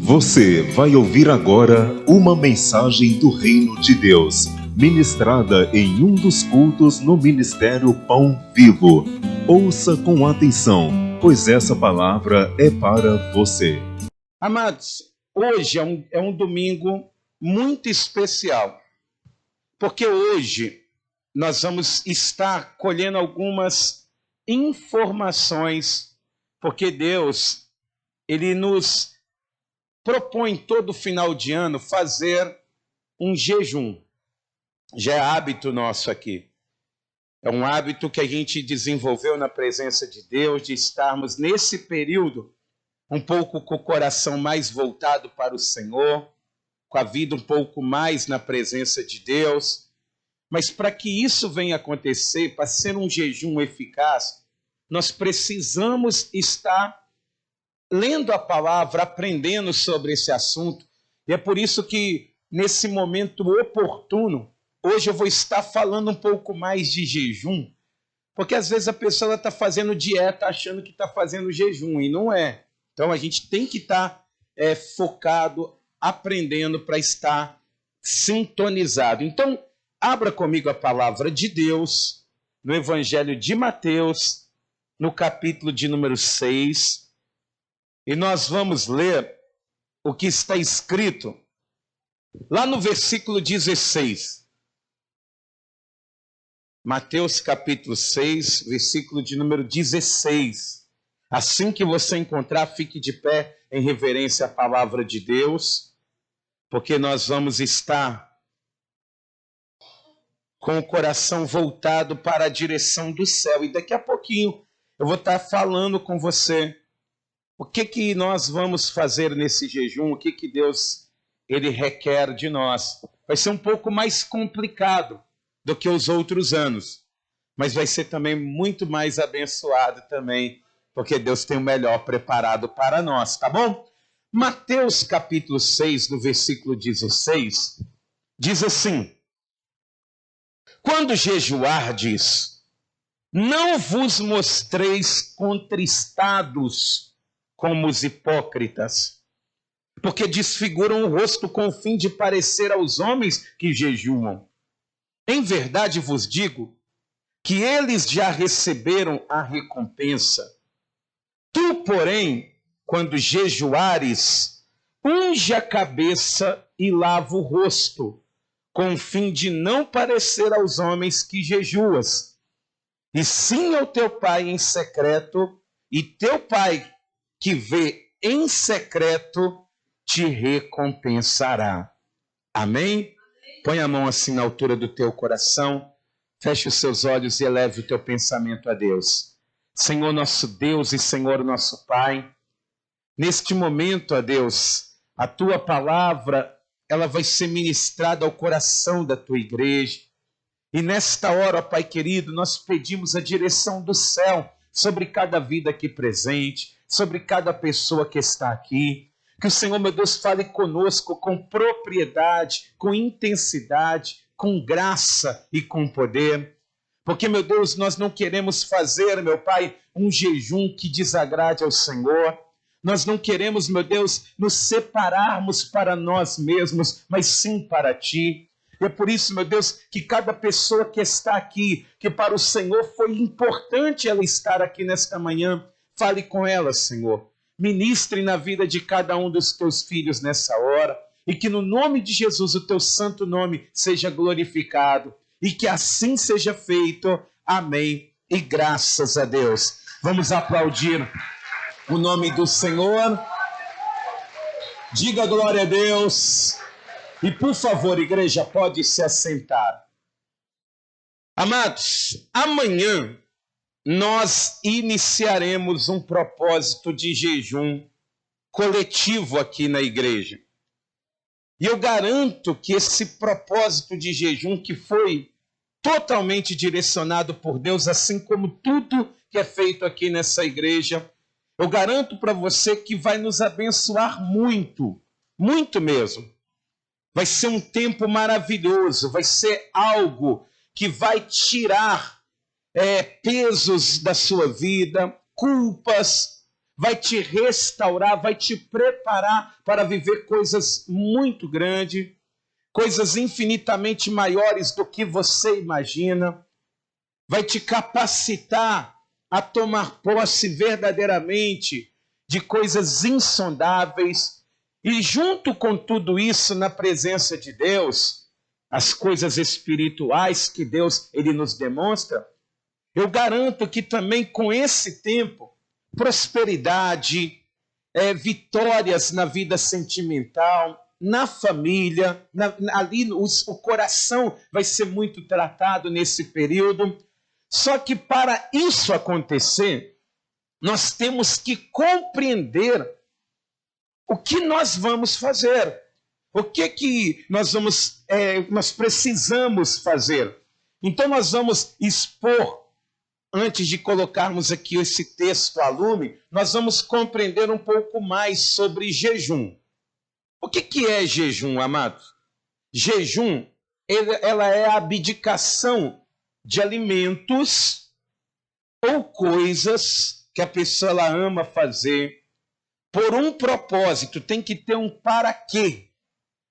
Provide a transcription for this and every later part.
Você vai ouvir agora uma mensagem do Reino de Deus, ministrada em um dos cultos no Ministério Pão Vivo. Ouça com atenção, pois essa palavra é para você. Amados, hoje é um domingo muito especial, porque hoje nós vamos estar colhendo algumas informações, porque Deus, Ele nos propõe todo final de ano fazer um jejum. Já é hábito nosso aqui. É um hábito que a gente desenvolveu na presença de Deus, de estarmos nesse período um pouco com o coração mais voltado para o Senhor, com a vida um pouco mais na presença de Deus. Mas para que isso venha acontecer, para ser um jejum eficaz, nós precisamos estar lendo a palavra, aprendendo sobre esse assunto. E é por isso que, nesse momento oportuno, hoje eu vou estar falando um pouco mais de jejum, porque às vezes a pessoa está fazendo dieta achando que está fazendo jejum, e não é. Então a gente tem que estar focado, aprendendo para estar sintonizado. Então, abra comigo a palavra de Deus, no Evangelho de Mateus, no capítulo de número 6, e nós vamos ler o que está escrito lá no versículo 16. Mateus capítulo 6, versículo de número 16. Assim que você encontrar, fique de pé em reverência à palavra de Deus, porque nós vamos estar com o coração voltado para a direção do céu. E daqui a pouquinho eu vou estar falando com você o que nós vamos fazer nesse jejum, o que Deus ele requer de nós. Vai ser um pouco mais complicado do que os outros anos, mas vai ser também muito mais abençoado também, porque Deus tem o melhor preparado para nós, tá bom? Mateus capítulo 6, no versículo 16, diz assim: quando jejuardes, não vos mostreis contristados como os hipócritas, porque desfiguram o rosto com o fim de parecer aos homens que jejuam. Em verdade vos digo que eles já receberam a recompensa. Tu, porém, quando jejuares, unge a cabeça e lava o rosto, com o fim de não parecer aos homens que jejuas, e sim ao teu pai em secreto, e teu pai que vê em secreto te recompensará. Amém? Põe a mão assim na altura do teu coração, feche os seus olhos e eleve o teu pensamento a Deus. Senhor nosso Deus e Senhor nosso Pai, neste momento, ó Deus, a tua palavra, ela vai ser ministrada ao coração da tua igreja. E nesta hora, ó Pai querido, nós pedimos a direção do céu sobre cada vida aqui presente, sobre cada pessoa que está aqui. Que o Senhor, meu Deus, fale conosco com propriedade, com intensidade, com graça e com poder. Porque, meu Deus, nós não queremos fazer, meu Pai, um jejum que desagrade ao Senhor. Nós não queremos, meu Deus, nos separarmos para nós mesmos, mas sim para Ti. E é por isso, meu Deus, que cada pessoa que está aqui, que para o Senhor foi importante ela estar aqui nesta manhã, fale com ela, Senhor. Ministre na vida de cada um dos teus filhos nessa hora, e que no nome de Jesus o teu santo nome seja glorificado, e que assim seja feito. Amém. E graças a Deus. Vamos aplaudir o nome do Senhor. Diga glória a Deus. E por favor, igreja, pode se assentar. Amados, amanhã nós iniciaremos um propósito de jejum coletivo aqui na igreja. E eu garanto que esse propósito de jejum, que foi totalmente direcionado por Deus, assim como tudo que é feito aqui nessa igreja, eu garanto para você que vai nos abençoar muito, muito mesmo. Vai ser um tempo maravilhoso, vai ser algo que vai tirar pesos da sua vida, culpas, vai te restaurar, vai te preparar para viver coisas muito grandes, coisas infinitamente maiores do que você imagina, vai te capacitar a tomar posse verdadeiramente de coisas insondáveis. E junto com tudo isso, na presença de Deus, as coisas espirituais que Deus ele nos demonstra, eu garanto que também com esse tempo, prosperidade, vitórias na vida sentimental, na família, ali o coração vai ser muito tratado nesse período. Só que para isso acontecer, nós temos que compreender o que nós vamos fazer, o que nós precisamos fazer. Então nós vamos expor, antes de colocarmos aqui esse texto a lume, nós vamos compreender um pouco mais sobre jejum. O que é jejum, amados? Jejum, ela é a abdicação de alimentos ou coisas que a pessoa ela ama fazer por um propósito. Tem que ter um para quê.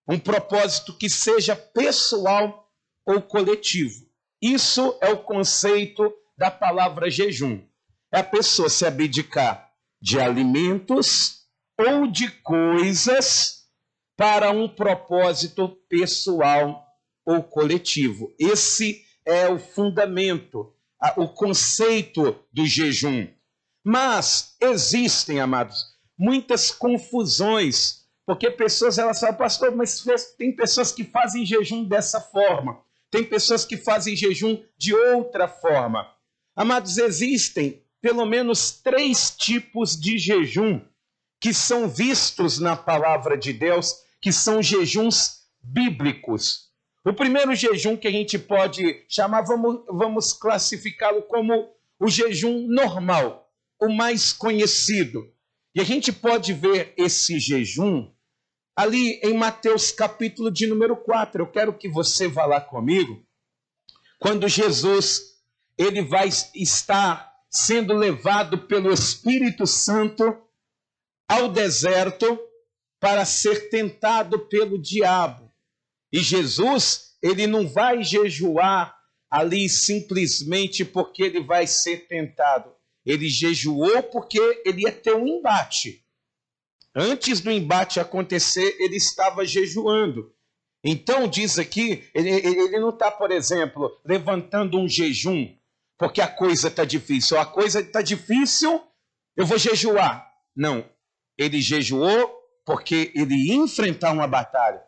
Um propósito que seja pessoal ou coletivo. Isso é o conceito da palavra jejum. É a pessoa se abdicar de alimentos ou de coisas para um propósito pessoal ou coletivo. Esse é o fundamento, o conceito do jejum. Mas existem, amados, muitas confusões, porque pessoas elas falam, pastor, mas tem pessoas que fazem jejum dessa forma, tem pessoas que fazem jejum de outra forma. Amados, existem pelo menos 3 tipos de jejum que são vistos na palavra de Deus, que são jejuns bíblicos. O primeiro jejum que a gente pode chamar, vamos classificá-lo como o jejum normal, o mais conhecido. E a gente pode ver esse jejum ali em Mateus capítulo de número 4. Eu quero que você vá lá comigo. Quando Jesus ele vai estar sendo levado pelo Espírito Santo ao deserto para ser tentado pelo diabo. E Jesus, ele não vai jejuar ali simplesmente porque ele vai ser tentado. Ele jejuou porque ele ia ter um embate. Antes do embate acontecer, ele estava jejuando. Então, diz aqui, ele não está, por exemplo, levantando um jejum porque a coisa está difícil. A coisa está difícil, eu vou jejuar. Não, ele jejuou porque ele ia enfrentar uma batalha.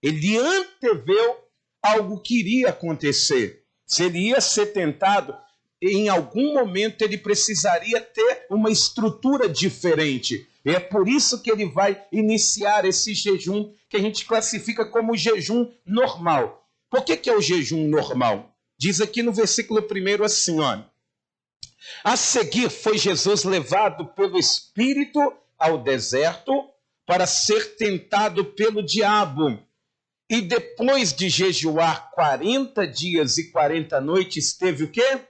Ele anteveu algo que iria acontecer. Se ele ia ser tentado, em algum momento ele precisaria ter uma estrutura diferente. E é por isso que ele vai iniciar esse jejum que a gente classifica como jejum normal. Por que é o jejum normal? Diz aqui no versículo 1 assim, olha. A seguir foi Jesus levado pelo Espírito ao deserto para ser tentado pelo diabo. E depois de jejuar 40 dias e 40 noites, teve o quê?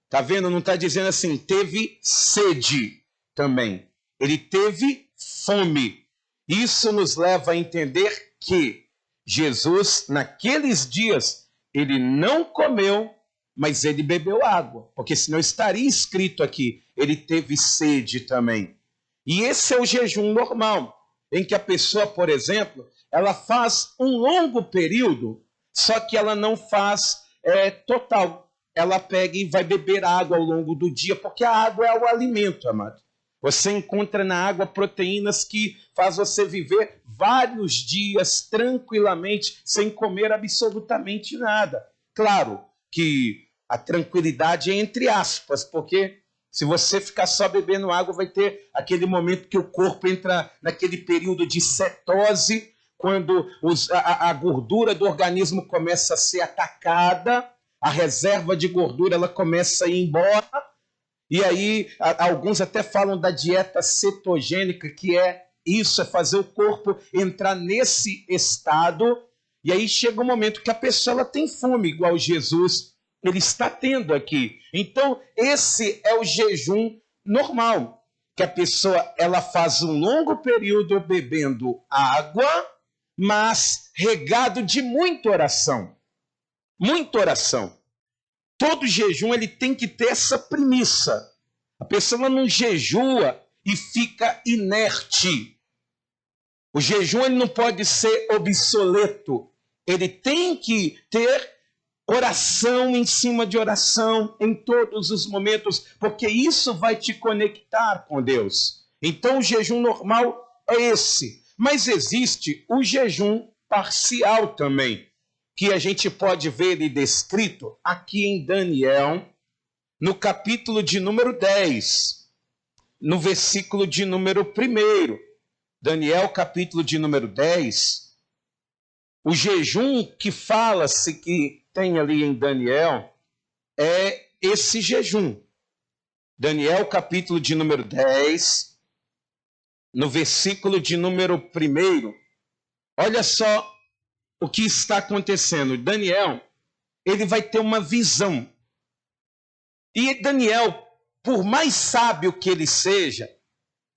Tá vendo? Não está dizendo assim, teve sede também. Ele teve fome. Isso nos leva a entender que Jesus, naqueles dias, ele não comeu, mas ele bebeu água. Porque senão estaria escrito aqui, ele teve sede também. E esse é o jejum normal, em que a pessoa, por exemplo, ela faz um longo período, só que ela não faz total. Ela pega e vai beber água ao longo do dia, porque a água é o alimento, amado. Você encontra na água proteínas que faz você viver vários dias tranquilamente, sem comer absolutamente nada. Claro que a tranquilidade é entre aspas, porque se você ficar só bebendo água, vai ter aquele momento que o corpo entra naquele período de cetose, quando a gordura do organismo começa a ser atacada, a reserva de gordura ela começa a ir embora, e aí alguns até falam da dieta cetogênica, que é isso, é fazer o corpo entrar nesse estado, e aí chega um momento que a pessoa ela tem fome, igual Jesus ele está tendo aqui. Então, esse é o jejum normal. que a pessoa ela faz um longo período bebendo água, mas regado de muita oração. Muita oração. Todo jejum ele tem que ter essa premissa. A pessoa não jejua e fica inerte. O jejum ele não pode ser obsoleto. Ele tem que ter oração em cima de oração em todos os momentos, porque isso vai te conectar com Deus. Então o jejum normal é esse. Mas existe o jejum parcial também, que a gente pode ver ele descrito aqui em Daniel, no capítulo de número 10, no versículo de número 1. Daniel, capítulo de número 10, o jejum que fala-se que tem ali em Daniel é esse jejum. Daniel, capítulo de número 10, no versículo de número 1, olha só o que está acontecendo. Daniel, ele vai ter uma visão. E Daniel, por mais sábio que ele seja,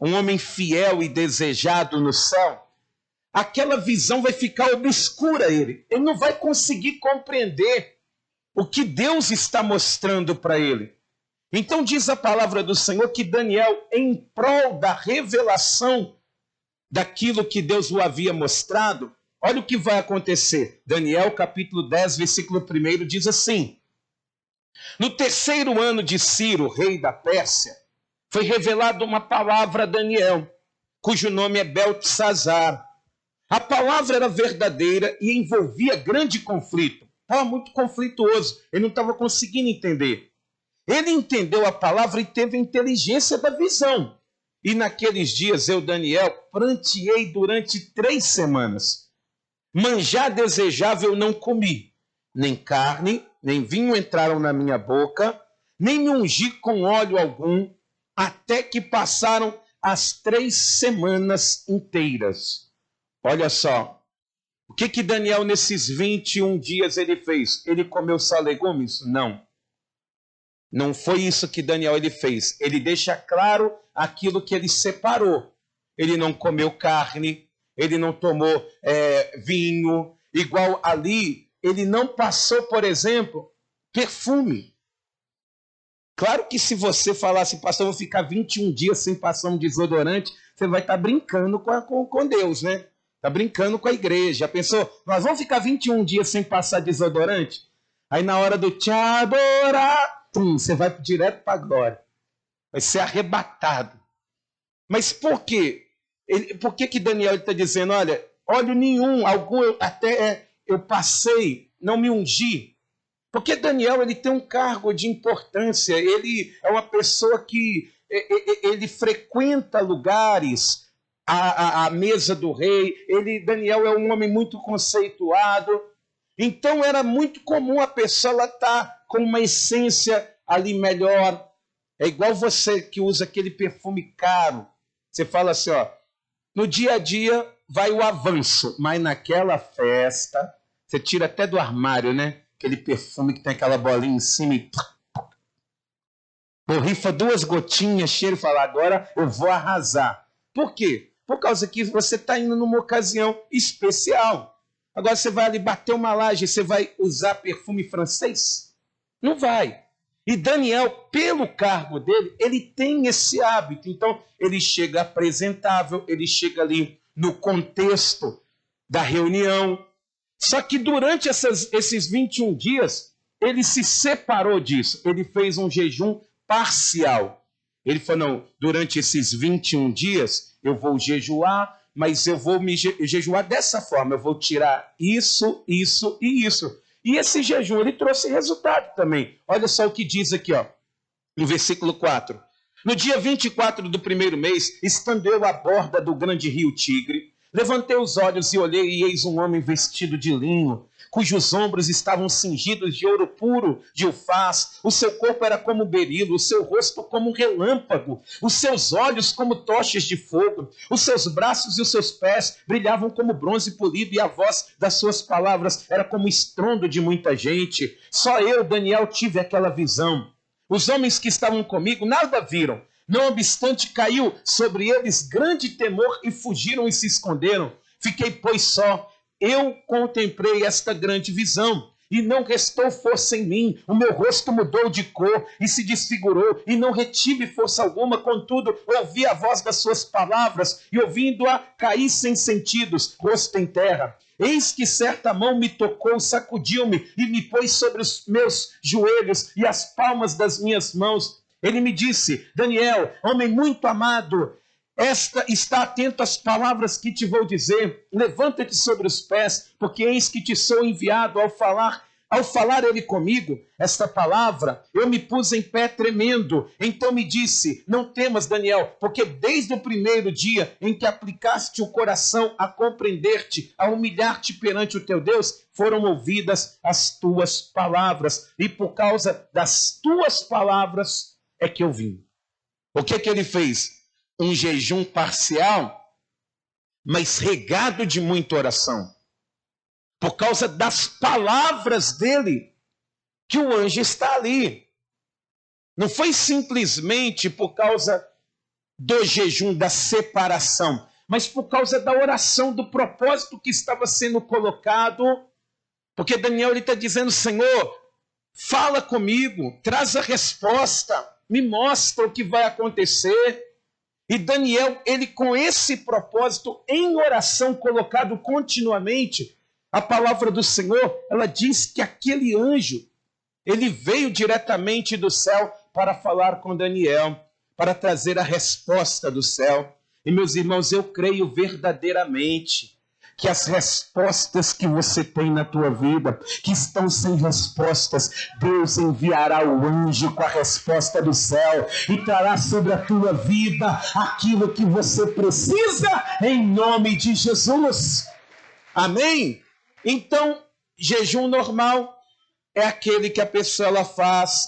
um homem fiel e desejado no céu, aquela visão vai ficar obscura a ele. Ele não vai conseguir compreender o que Deus está mostrando para ele. Então diz a palavra do Senhor que Daniel, em prol da revelação daquilo que Deus o havia mostrado, olha o que vai acontecer. Daniel, capítulo 10, versículo 1, diz assim: no 3º ano de Ciro, rei da Pérsia, foi revelada uma palavra a Daniel, cujo nome é Beltesazar. A palavra era verdadeira e envolvia grande conflito. Estava muito conflituoso, ele não estava conseguindo entender. Ele entendeu a palavra e teve a inteligência da visão. E naqueles dias eu, Daniel, pranteei durante 3 semanas. Manjar desejável não comi, nem carne, nem vinho entraram na minha boca, nem me ungi com óleo algum, até que passaram as 3 semanas inteiras. Olha só, o que Daniel nesses 21 dias ele fez? Ele comeu só legumes? Não. Não foi isso que Daniel ele fez. Ele deixa claro aquilo que ele separou. Ele não comeu carne, ele não tomou vinho, igual ali, ele não passou, por exemplo, perfume. Claro que se você falasse, pastor, eu vou ficar 21 dias sem passar um desodorante, você vai estar brincando com Deus, né? Está brincando com a igreja. Já pensou? Nós vamos ficar 21 dias sem passar desodorante? Aí na hora do te adorar, você vai direto para a glória. Vai ser arrebatado. Mas por quê? Por que Daniel está dizendo, olha, óleo nenhum, algum até eu passei, não me ungi? Porque Daniel ele tem um cargo de importância, ele é uma pessoa que ele frequenta lugares, a mesa do rei, Daniel é um homem muito conceituado, então era muito comum a pessoa estar com uma essência ali melhor. É igual você que usa aquele perfume caro, você fala assim, ó, no dia a dia vai o avanço, mas naquela festa, você tira até do armário, né? Aquele perfume que tem aquela bolinha em cima e borrifa 2 gotinhas, cheiro e fala, agora eu vou arrasar. Por quê? Por causa que você está indo numa ocasião especial. Agora você vai ali bater uma laje, você vai usar perfume francês? Não vai. E Daniel, pelo cargo dele, ele tem esse hábito. Então, ele chega apresentável, ele chega ali no contexto da reunião. Só que durante esses 21 dias, ele se separou disso. Ele fez um jejum parcial. Ele falou, não, durante esses 21 dias, eu vou jejuar, mas eu vou me jejuar dessa forma. Eu vou tirar isso, isso e isso. E esse jejum, ele trouxe resultado também. Olha só o que diz aqui, ó, no versículo 4. No dia 24 do 1º mês, estando eu à borda do grande rio Tigre, levantei os olhos e olhei, e eis um homem vestido de linho, cujos ombros estavam cingidos de ouro puro, de ufaz. O seu corpo era como berilo, o seu rosto como um relâmpago, os seus olhos como tochas de fogo, os seus braços e os seus pés brilhavam como bronze polido, e a voz das suas palavras era como estrondo de muita gente. Só eu, Daniel, tive aquela visão. Os homens que estavam comigo nada viram, Não obstante, caiu sobre eles grande temor e fugiram e se esconderam. Fiquei, pois, só. Eu contemplei esta grande visão e não restou força em mim. O meu rosto mudou de cor e se desfigurou e não retive força alguma. Contudo, ouvi a voz das suas palavras e, ouvindo-a, caí sem sentidos, rosto em terra. Eis que certa mão me tocou, sacudiu-me e me pôs sobre os meus joelhos e as palmas das minhas mãos. Ele me disse: Daniel, homem muito amado, está atento às palavras que te vou dizer. Levanta-te sobre os pés, porque eis que te sou enviado. Ao falar ele comigo esta palavra, eu me pus em pé tremendo. Então me disse: não temas, Daniel, porque desde o primeiro dia em que aplicaste o coração a compreender-te, a humilhar-te perante o teu Deus, foram ouvidas as tuas palavras. E por causa das tuas palavras é que eu vim. O que ele fez? Um jejum parcial, mas regado de muita oração. Por causa das palavras dele, que o anjo está ali. Não foi simplesmente por causa do jejum, da separação, mas por causa da oração, do propósito que estava sendo colocado. Porque Daniel está dizendo: Senhor, fala comigo, traz a resposta, me mostra o que vai acontecer. E Daniel, ele com esse propósito em oração colocado continuamente, a palavra do Senhor, ela diz que aquele anjo, ele veio diretamente do céu para falar com Daniel, para trazer a resposta do céu. E meus irmãos, eu creio verdadeiramente que as respostas que você tem na tua vida, que estão sem respostas, Deus enviará o anjo com a resposta do céu e trará sobre a tua vida aquilo que você precisa, em nome de Jesus. Amém? Então, jejum normal é aquele que a pessoa ela faz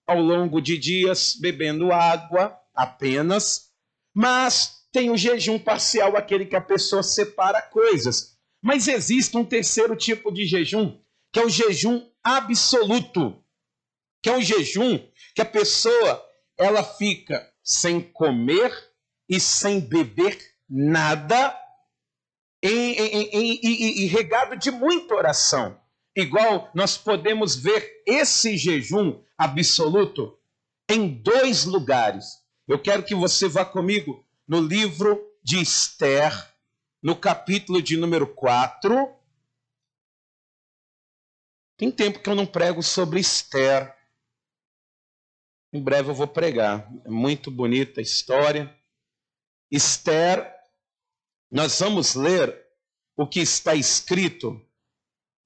ao longo de dias, bebendo água apenas, mas tem o jejum parcial, aquele que a pessoa separa coisas. Mas existe um terceiro tipo de jejum, que é o jejum absoluto, que é um jejum que a pessoa ela fica sem comer e sem beber nada e regado de muita oração. Igual nós podemos ver esse jejum absoluto em 2 lugares. Eu quero que você vá comigo no livro de Esther, no capítulo de número 4. Tem tempo que eu não prego sobre Esther. Em breve eu vou pregar. É muito bonita a história. Esther, nós vamos ler o que está escrito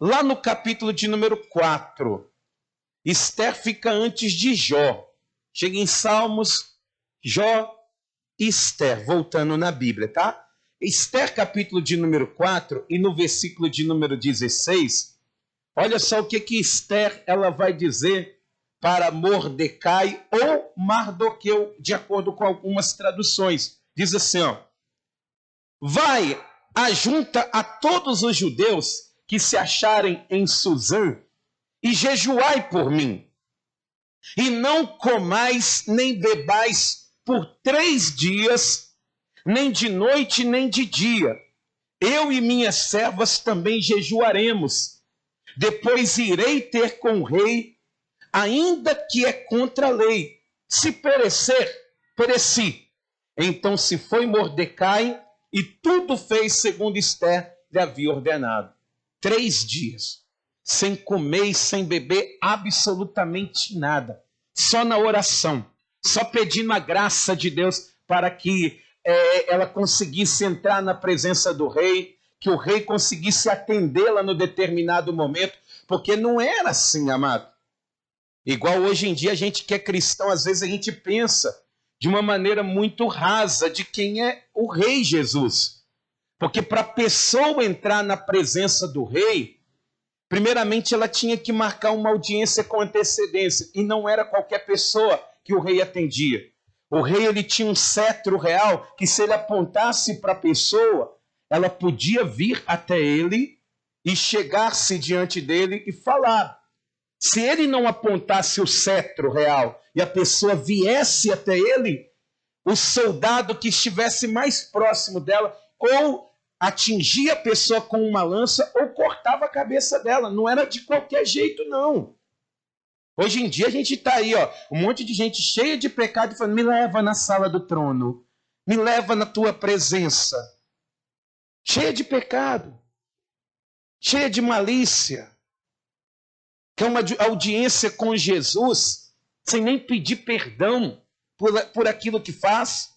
lá no capítulo de número 4. Esther fica antes de Jó. Chega em Salmos, Jó e Esther, voltando na Bíblia, tá? Esther, capítulo de número 4, e no versículo de número 16, olha só o que Esther ela vai dizer para Mordecai ou Mardoqueu, de acordo com algumas traduções. Diz assim, ó: vai, ajunta a todos os judeus que se acharem em Suzã e jejuai por mim, e não comais nem bebais por 3 dias, nem de noite nem de dia. Eu e minhas servas também jejuaremos. Depois irei ter com o rei, ainda que é contra a lei. Se perecer, pereci. Então se foi Mordecai e tudo fez segundo Esther lhe havia ordenado. 3 dias, sem comer e sem beber absolutamente nada. Só na oração. Só pedindo a graça de Deus para que ela conseguisse entrar na presença do rei, que o rei conseguisse atendê-la no determinado momento, porque não era assim, amado. Igual hoje em dia a gente que é cristão, às vezes a gente pensa de uma maneira muito rasa de quem é o rei Jesus. Porque para a pessoa entrar na presença do rei, primeiramente ela tinha que marcar uma audiência com antecedência, e não era qualquer pessoa que o rei atendia. O rei ele tinha um cetro real que, se ele apontasse para a pessoa, ela podia vir até ele e chegar-se diante dele e falar. Se ele não apontasse o cetro real e a pessoa viesse até ele, o soldado que estivesse mais próximo dela, ou atingia a pessoa com uma lança, ou cortava a cabeça dela. Não era de qualquer jeito, não. Hoje em dia a gente está aí, ó, um monte de gente cheia de pecado, falando, me leva na sala do trono, me leva na tua presença. Cheia de pecado, cheia de malícia. Quer uma audiência com Jesus, sem nem pedir perdão por aquilo que faz.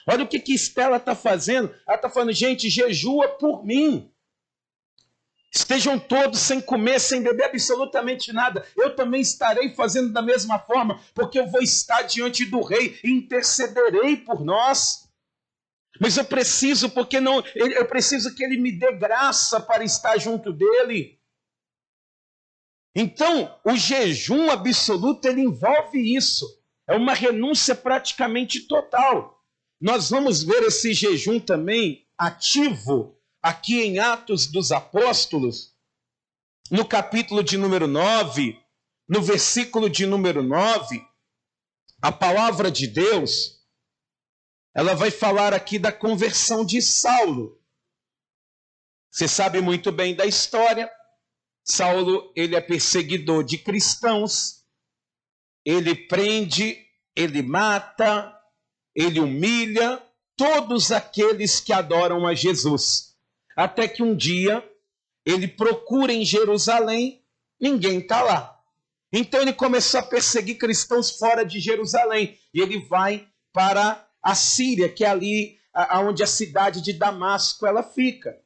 Olha o que Estela está fazendo. Ela está falando, gente, jejua por mim. Estejam todos sem comer, sem beber absolutamente nada. Eu também estarei fazendo da mesma forma, porque eu vou estar diante do rei e intercederei por nós. Mas eu preciso, eu preciso que ele me dê graça para estar junto dele. Então, o jejum absoluto, ele envolve isso. É uma renúncia praticamente total. Nós vamos ver esse jejum também ativo aqui em Atos dos Apóstolos, no capítulo de número 9, no versículo de número 9, a palavra de Deus, ela vai falar aqui da conversão de Saulo. Você sabe muito bem da história. Saulo, ele é perseguidor de cristãos, ele prende, ele mata, ele humilha todos aqueles que adoram a Jesus. Até que um dia ele procura em Jerusalém, ninguém está lá. Então ele começou a perseguir cristãos fora de Jerusalém. E ele vai para a Síria, que é ali onde a cidade de Damasco ela fica.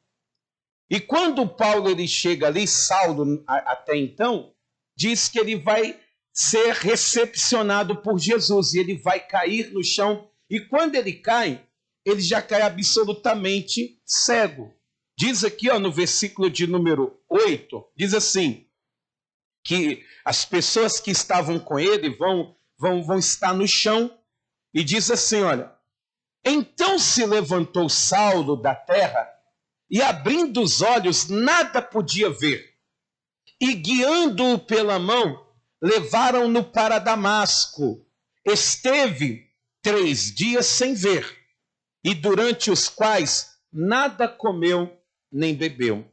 E quando Paulo ele chega ali, Saulo até então, diz que ele vai ser recepcionado por Jesus. E ele vai cair no chão. E quando ele cai, ele já cai absolutamente cego. Diz aqui, ó, no versículo de número 8, diz assim, que as pessoas que estavam com ele vão estar no chão, e diz assim, olha, então se levantou Saulo da terra, e abrindo os olhos, nada podia ver, e guiando-o pela mão, levaram-no para Damasco. Esteve 3 dias sem ver, e durante os quais nada comeu nem bebeu.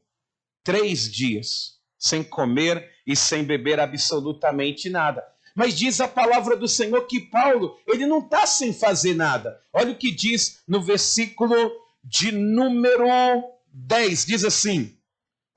3 dias sem comer e sem beber absolutamente nada. Mas diz a palavra do Senhor que Paulo, ele não está sem fazer nada. Olha o que diz no versículo de número 10. Diz assim,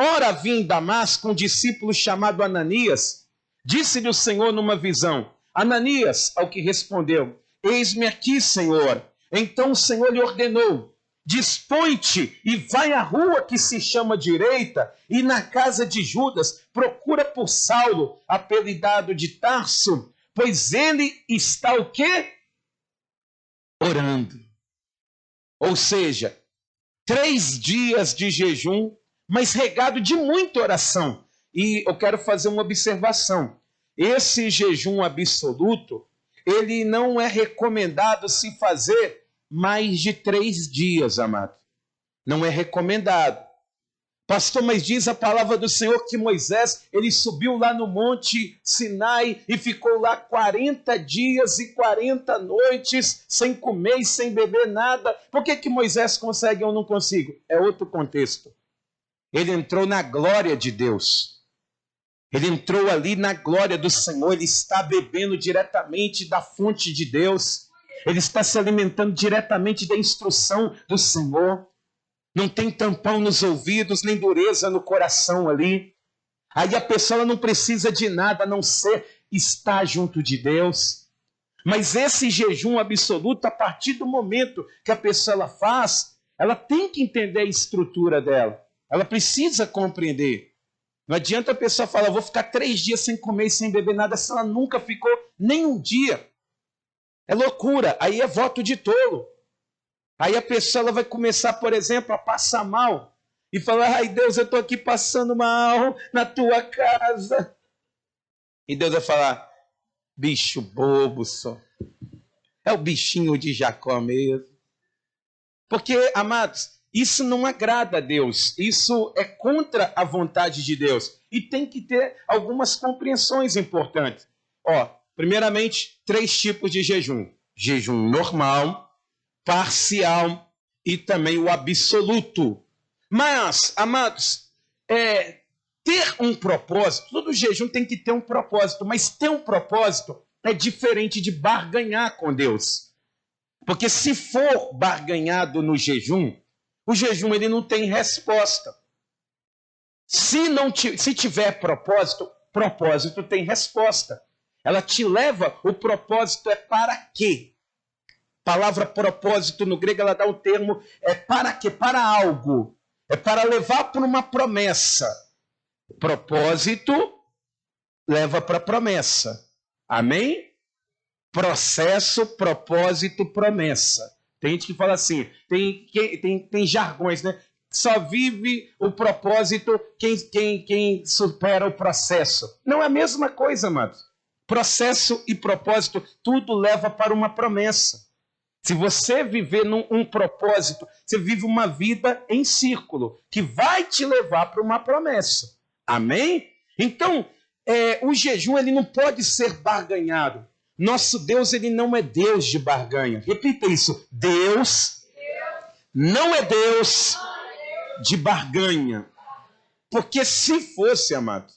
ora havia em Damasco um discípulo chamado Ananias. Disse-lhe o Senhor numa visão, Ananias, ao que respondeu, eis-me aqui, Senhor. Então o Senhor lhe ordenou, dispõe-te e vai à rua que se chama Direita, e na casa de Judas procura por Saulo, apelidado de Tarso, pois ele está o quê? Orando. Ou seja, 3 dias de jejum, mas regado de muita oração. E eu quero fazer uma observação. Esse jejum absoluto, ele não é recomendado se fazer mais de 3 dias, amado. Não é recomendado. Pastor, mas diz a palavra do Senhor que Moisés, ele subiu lá no monte Sinai e ficou lá 40 dias e 40 noites sem comer e sem beber nada. Por que Moisés consegue e eu não consigo? É outro contexto. Ele entrou na glória de Deus. Ele entrou ali na glória do Senhor. Ele está bebendo diretamente da fonte de Deus. Ele está se alimentando diretamente da instrução do Senhor. Não tem tampão nos ouvidos, nem dureza no coração ali. Aí a pessoa não precisa de nada a não ser estar junto de Deus. Mas esse jejum absoluto, a partir do momento que a pessoa ela faz, ela tem que entender a estrutura dela. Ela precisa compreender. Não adianta a pessoa falar, vou ficar 3 dias sem comer e sem beber nada, se ela nunca ficou nem um dia. É loucura, aí é voto de tolo. Aí a pessoa ela vai começar, por exemplo, a passar mal. E falar, ai Deus, eu estou aqui passando mal na tua casa. E Deus vai falar, bicho bobo só. É o bichinho de Jacó mesmo. Porque, amados, isso não agrada a Deus. Isso é contra a vontade de Deus. E tem que ter algumas compreensões importantes. Ó, primeiramente, 3 tipos de jejum. Jejum normal, parcial e também o absoluto. Mas, amados, ter um propósito, todo jejum tem que ter um propósito, mas ter um propósito é diferente de barganhar com Deus. Porque se for barganhado no jejum, o jejum ele não tem resposta. Se tiver propósito, propósito tem resposta. Ela te leva, o propósito é para quê? A palavra propósito no grego, ela dá o termo, é para quê? Para algo. É para levar para uma promessa. Propósito leva para promessa. Amém? Processo, propósito, promessa. Tem gente que fala assim, tem jargões, né? Só vive o propósito quem supera o processo. Não é a mesma coisa, amados. Processo e propósito, tudo leva para uma promessa. Se você viver num propósito, você vive uma vida em círculo, que vai te levar para uma promessa. Amém? Então, o jejum ele não pode ser barganhado. Nosso Deus ele não é Deus de barganha. Repita isso. Deus não é Deus de barganha. Porque se fosse, amado,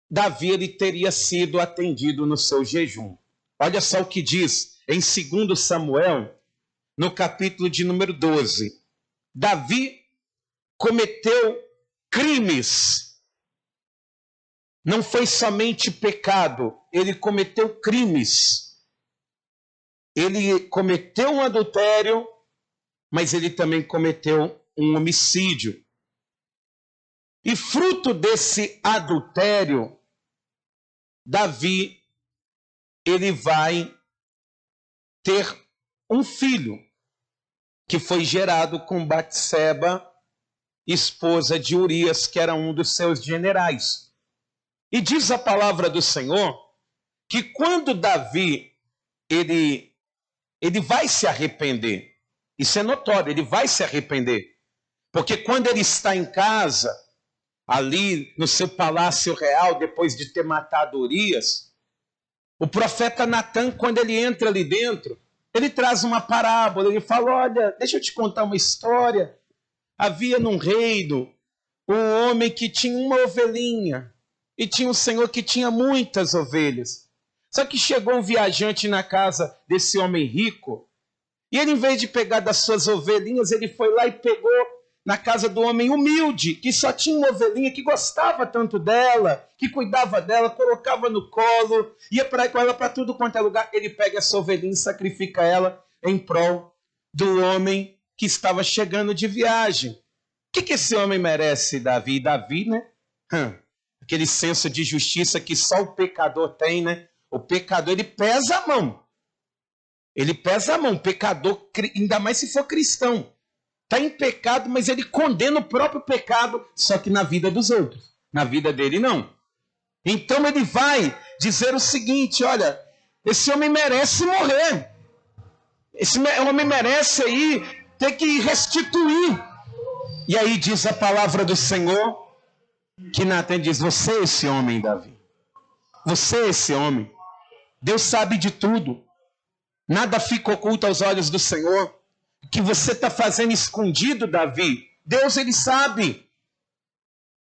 Davi ele teria sido atendido no seu jejum. Olha só o que diz em 2 Samuel, no capítulo de número 12. Davi cometeu crimes. Não foi somente pecado, ele cometeu crimes. Ele cometeu um adultério, mas ele também cometeu um homicídio. E fruto desse adultério, Davi, ele vai ter um filho, que foi gerado com Batseba, esposa de Urias, que era um dos seus generais. E diz a palavra do Senhor, que quando Davi, ele vai se arrepender, isso é notório, ele vai se arrepender, porque quando ele está em casa, ali no seu palácio real, depois de ter matado Urias, o profeta Natan, quando ele entra ali dentro, ele traz uma parábola, ele fala, olha, deixa eu te contar uma história. Havia num reino um homem que tinha uma ovelhinha, e tinha um senhor que tinha muitas ovelhas. Só que chegou um viajante na casa desse homem rico, e ele, em vez de pegar das suas ovelhinhas, ele foi lá e pegou na casa do homem humilde, que só tinha uma ovelhinha, que gostava tanto dela, que cuidava dela, colocava no colo, ia com ela para tudo quanto é lugar. Ele pega essa ovelhinha e sacrifica ela em prol do homem que estava chegando de viagem. O que esse homem merece, Davi? Davi, né? Aquele senso de justiça que só o pecador tem, né? O pecador, ele pesa a mão. Ele pesa a mão. O pecador, ainda mais se for cristão, está em pecado, mas ele condena o próprio pecado, só que na vida dos outros. Na vida dele, não. Então ele vai dizer o seguinte, olha, esse homem merece morrer. Esse homem merece aí ter que restituir. E aí diz a palavra do Senhor, que Natan diz, você é esse homem, Davi. Você é esse homem. Deus sabe de tudo. Nada fica oculto aos olhos do Senhor. O que você está fazendo escondido, Davi, Deus ele sabe.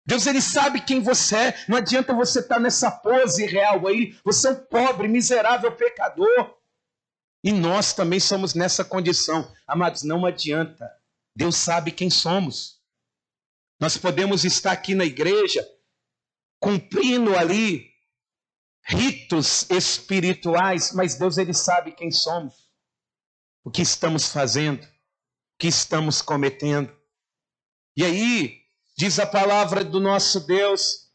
Deus ele sabe quem você é. Não adianta você estar nessa pose real aí. Você é um pobre, miserável pecador. E nós também somos nessa condição. Amados, não adianta. Deus sabe quem somos. Nós podemos estar aqui na igreja cumprindo ali ritos espirituais, mas Deus ele sabe quem somos, o que estamos fazendo, o que estamos cometendo. E aí, diz a palavra do nosso Deus,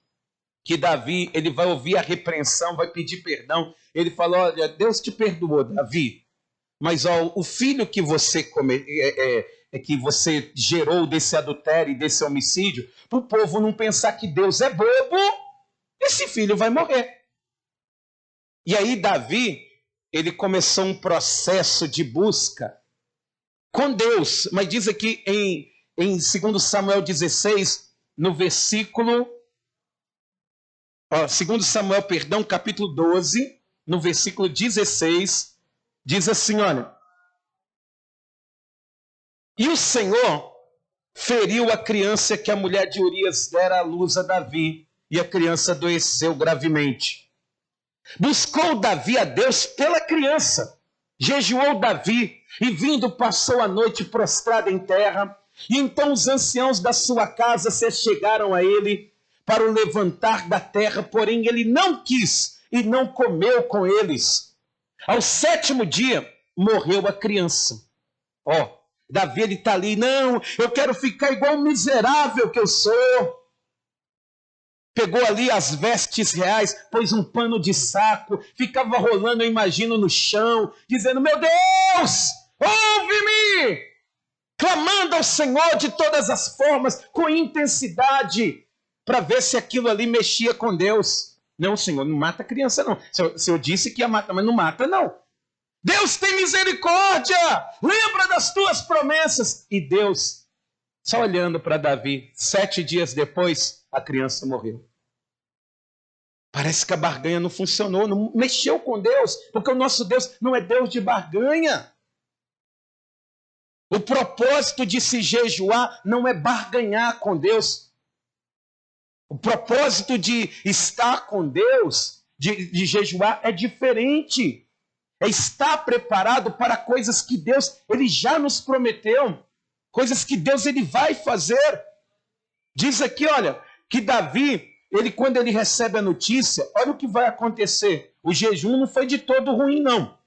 que Davi, ele vai ouvir a repreensão, vai pedir perdão. Ele fala, olha, Deus te perdoou, Davi, mas ó, o filho que você que você gerou desse adultério e desse homicídio, para o povo não pensar que Deus é bobo, esse filho vai morrer. E aí Davi, ele começou um processo de busca com Deus, mas diz aqui em 2 Samuel 16, no versículo, 2 Samuel, capítulo 12, no versículo 16, diz assim, olha, E o Senhor feriu a criança que a mulher de Urias dera à luz a Davi, e a criança adoeceu gravemente. Buscou Davi a Deus pela criança. Jejuou Davi e vindo passou a noite prostrado em terra. E então os anciãos da sua casa se chegaram a ele para o levantar da terra, porém ele não quis e não comeu com eles. Ao 7º dia morreu a criança. Davi ele está ali, não, eu quero ficar igual um miserável que eu sou. Pegou ali as vestes reais, pôs um pano de saco, ficava rolando, eu imagino, no chão, dizendo, meu Deus, ouve-me! Clamando ao Senhor de todas as formas, com intensidade, para ver se aquilo ali mexia com Deus. Não, Senhor, não mata a criança, não. Se eu disse que ia matar, mas não mata, não. Deus tem misericórdia! Lembra das tuas promessas! E Deus, só olhando para Davi, 7 dias depois, a criança morreu. Parece que a barganha não funcionou, não mexeu com Deus, porque o nosso Deus não é Deus de barganha. O propósito de se jejuar não é barganhar com Deus. O propósito de estar com Deus, de jejuar, é diferente. É estar preparado para coisas que Deus ele já nos prometeu. Coisas que Deus ele vai fazer. Diz aqui, olha, que Davi, quando ele recebe a notícia, olha o que vai acontecer. O jejum não foi de todo ruim, não.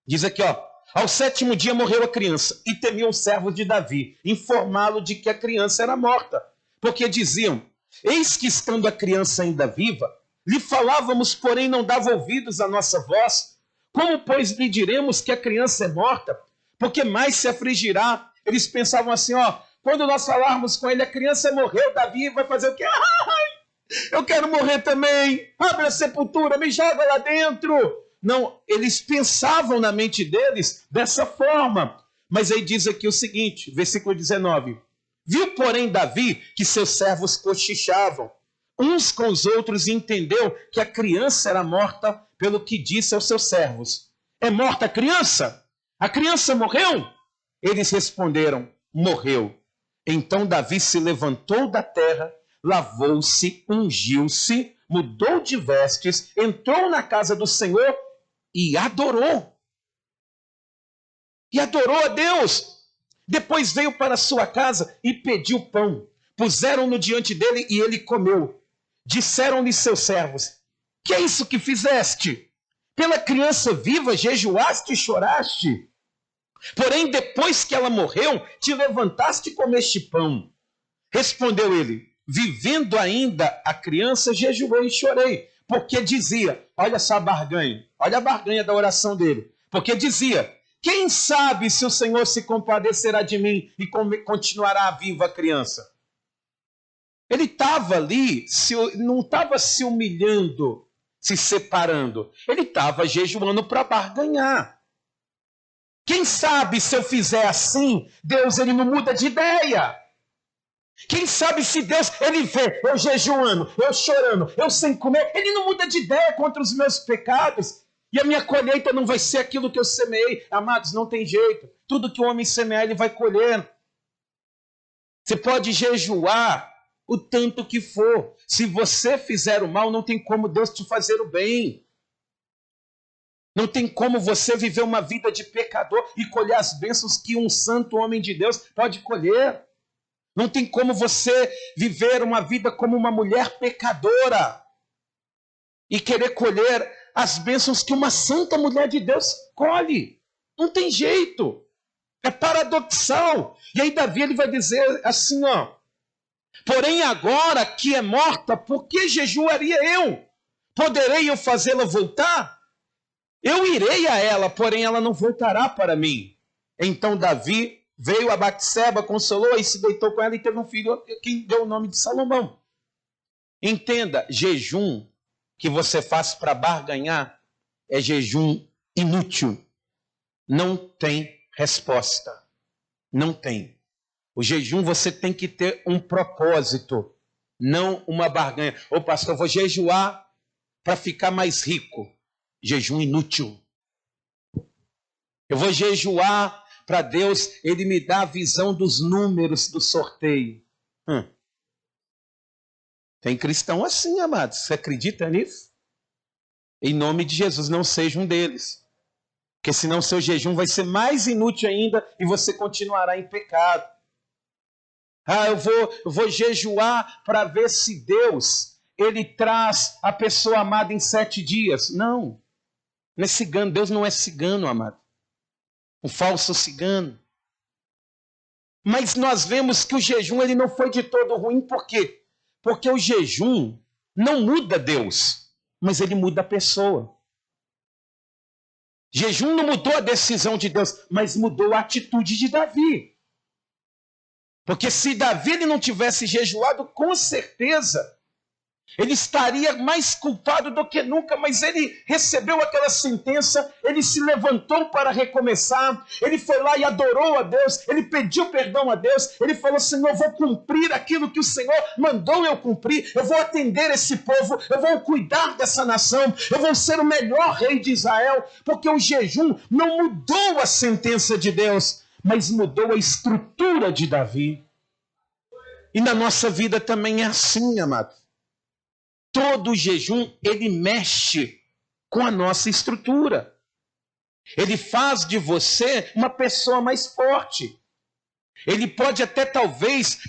Diz aqui, ao 7º dia morreu a criança, e temiam os servos de Davi, informá-lo de que a criança era morta. Porque diziam, eis que estando a criança ainda viva, lhe falávamos, porém não dava ouvidos à nossa voz. Como, pois, lhe diremos que a criança é morta? Porque mais se afligirá. Eles pensavam assim, quando nós falarmos com ele, a criança morreu, Davi vai fazer o quê? Eu quero morrer também, abre a sepultura, me joga lá dentro. Não, eles pensavam na mente deles dessa forma. Mas aí diz aqui o seguinte, versículo 19. Viu, porém, Davi que seus servos cochichavam uns com os outros e entendeu que a criança era morta pelo que disse aos seus servos. É morta a criança? A criança morreu? Eles responderam, morreu. Então Davi se levantou da terra, lavou-se, ungiu-se, mudou de vestes, entrou na casa do Senhor e adorou. E adorou a Deus. Depois veio para sua casa e pediu pão. Puseram-no diante dele e ele comeu. Disseram-lhe seus servos, que é isso que fizeste? Pela criança viva jejuaste e choraste. Porém, depois que ela morreu, te levantaste e comeste pão. Respondeu ele, vivendo ainda a criança, jejuei e chorei. Porque dizia, olha só a barganha, olha a barganha da oração dele. Porque dizia, quem sabe se o Senhor se compadecerá de mim e continuará viva a criança? Ele estava ali, não estava se humilhando, se separando. Ele estava jejuando para barganhar. Quem sabe se eu fizer assim, Deus ele não muda de ideia. Quem sabe se Deus ele vê eu jejuando, eu chorando, eu sem comer, ele não muda de ideia contra os meus pecados. E a minha colheita não vai ser aquilo que eu semeei. Amados, não tem jeito. Tudo que o homem semear, ele vai colher. Você pode jejuar o tanto que for. Se você fizer o mal, não tem como Deus te fazer o bem. Não tem como você viver uma vida de pecador e colher as bênçãos que um santo homem de Deus pode colher. Não tem como você viver uma vida como uma mulher pecadora e querer colher as bênçãos que uma santa mulher de Deus colhe. Não tem jeito. É paradoxal. E aí Davi ele vai dizer assim, porém agora que é morta, por que jejuaria eu? Poderei eu fazê-la voltar? Eu irei a ela, porém ela não voltará para mim. Então Davi veio a Batseba, consolou e se deitou com ela e teve um filho, que deu o nome de Salomão. Entenda, jejum que você faz para barganhar é jejum inútil. Não tem resposta. Não tem. O jejum você tem que ter um propósito, não uma barganha. Ô pastor, eu vou jejuar para ficar mais rico. Jejum inútil. Eu vou jejuar para Deus, Ele me dá a visão dos números do sorteio. Tem cristão assim, amados. Você acredita nisso? Em nome de Jesus, não seja um deles. Porque senão seu jejum vai ser mais inútil ainda e você continuará em pecado. Eu vou jejuar para ver se Deus, Ele traz a pessoa amada em 7 dias. Não é cigano. Deus não é cigano, amado. Um falso cigano. Mas nós vemos que o jejum ele não foi de todo ruim. Por quê? Porque o jejum não muda Deus, mas ele muda a pessoa. Jejum não mudou a decisão de Deus, mas mudou a atitude de Davi. Porque se Davi ele não tivesse jejuado, com certeza ele estaria mais culpado do que nunca, mas ele recebeu aquela sentença, ele se levantou para recomeçar, ele foi lá e adorou a Deus, ele pediu perdão a Deus, ele falou: Senhor, eu vou cumprir aquilo que o Senhor mandou eu cumprir, eu vou atender esse povo, eu vou cuidar dessa nação, eu vou ser o melhor rei de Israel, porque o jejum não mudou a sentença de Deus, mas mudou a estrutura de Davi. E na nossa vida também é assim, amado. Todo jejum, ele mexe com a nossa estrutura. Ele faz de você uma pessoa mais forte. Ele pode até talvez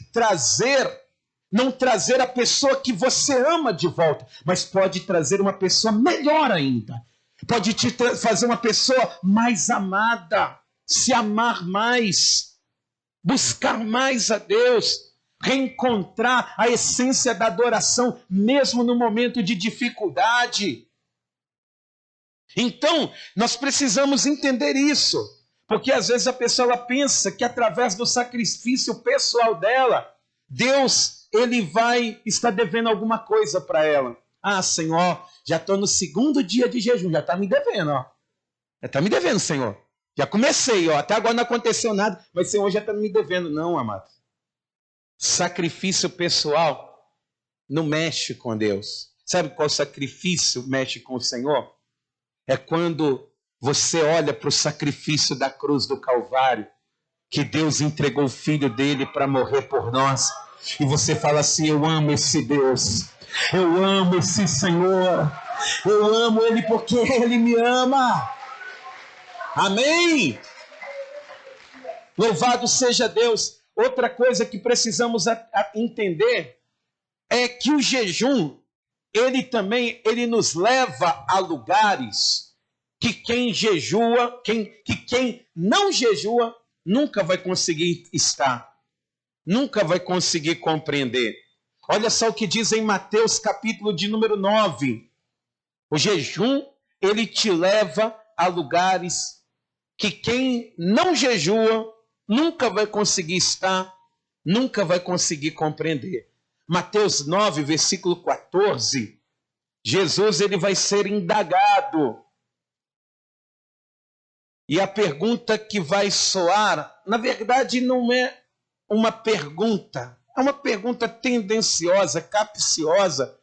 não trazer a pessoa que você ama de volta, mas pode trazer uma pessoa melhor ainda. Pode te fazer uma pessoa mais amada, se amar mais, buscar mais a Deus, reencontrar a essência da adoração, mesmo no momento de dificuldade. Então, nós precisamos entender isso, porque às vezes a pessoa ela pensa que através do sacrifício pessoal dela, Deus ele vai estar devendo alguma coisa para ela. Ah, Senhor, já estou no 2º dia de jejum, já está me devendo, ó. Já está me devendo, Senhor. Já comecei, ó. Até agora não aconteceu nada, mas o Senhor já está me devendo. Não, amado. Sacrifício pessoal não mexe com Deus. Sabe qual sacrifício mexe com o Senhor? É quando você olha para o sacrifício da cruz do Calvário, que Deus entregou o Filho dele para morrer por nós, e você fala assim: eu amo esse Deus, eu amo esse Senhor, eu amo Ele porque Ele me ama. Amém? Louvado seja Deus. Outra coisa que precisamos entender é que o jejum, ele nos leva a lugares que quem não jejua, nunca vai conseguir estar, nunca vai conseguir compreender. Olha só o que diz em Mateus capítulo de número 9. O jejum, ele te leva a lugares que quem não jejua, nunca vai conseguir estar, nunca vai conseguir compreender. Mateus 9, versículo 14, Jesus ele vai ser indagado. E a pergunta que vai soar, na verdade não é uma pergunta, é uma pergunta tendenciosa, capciosa,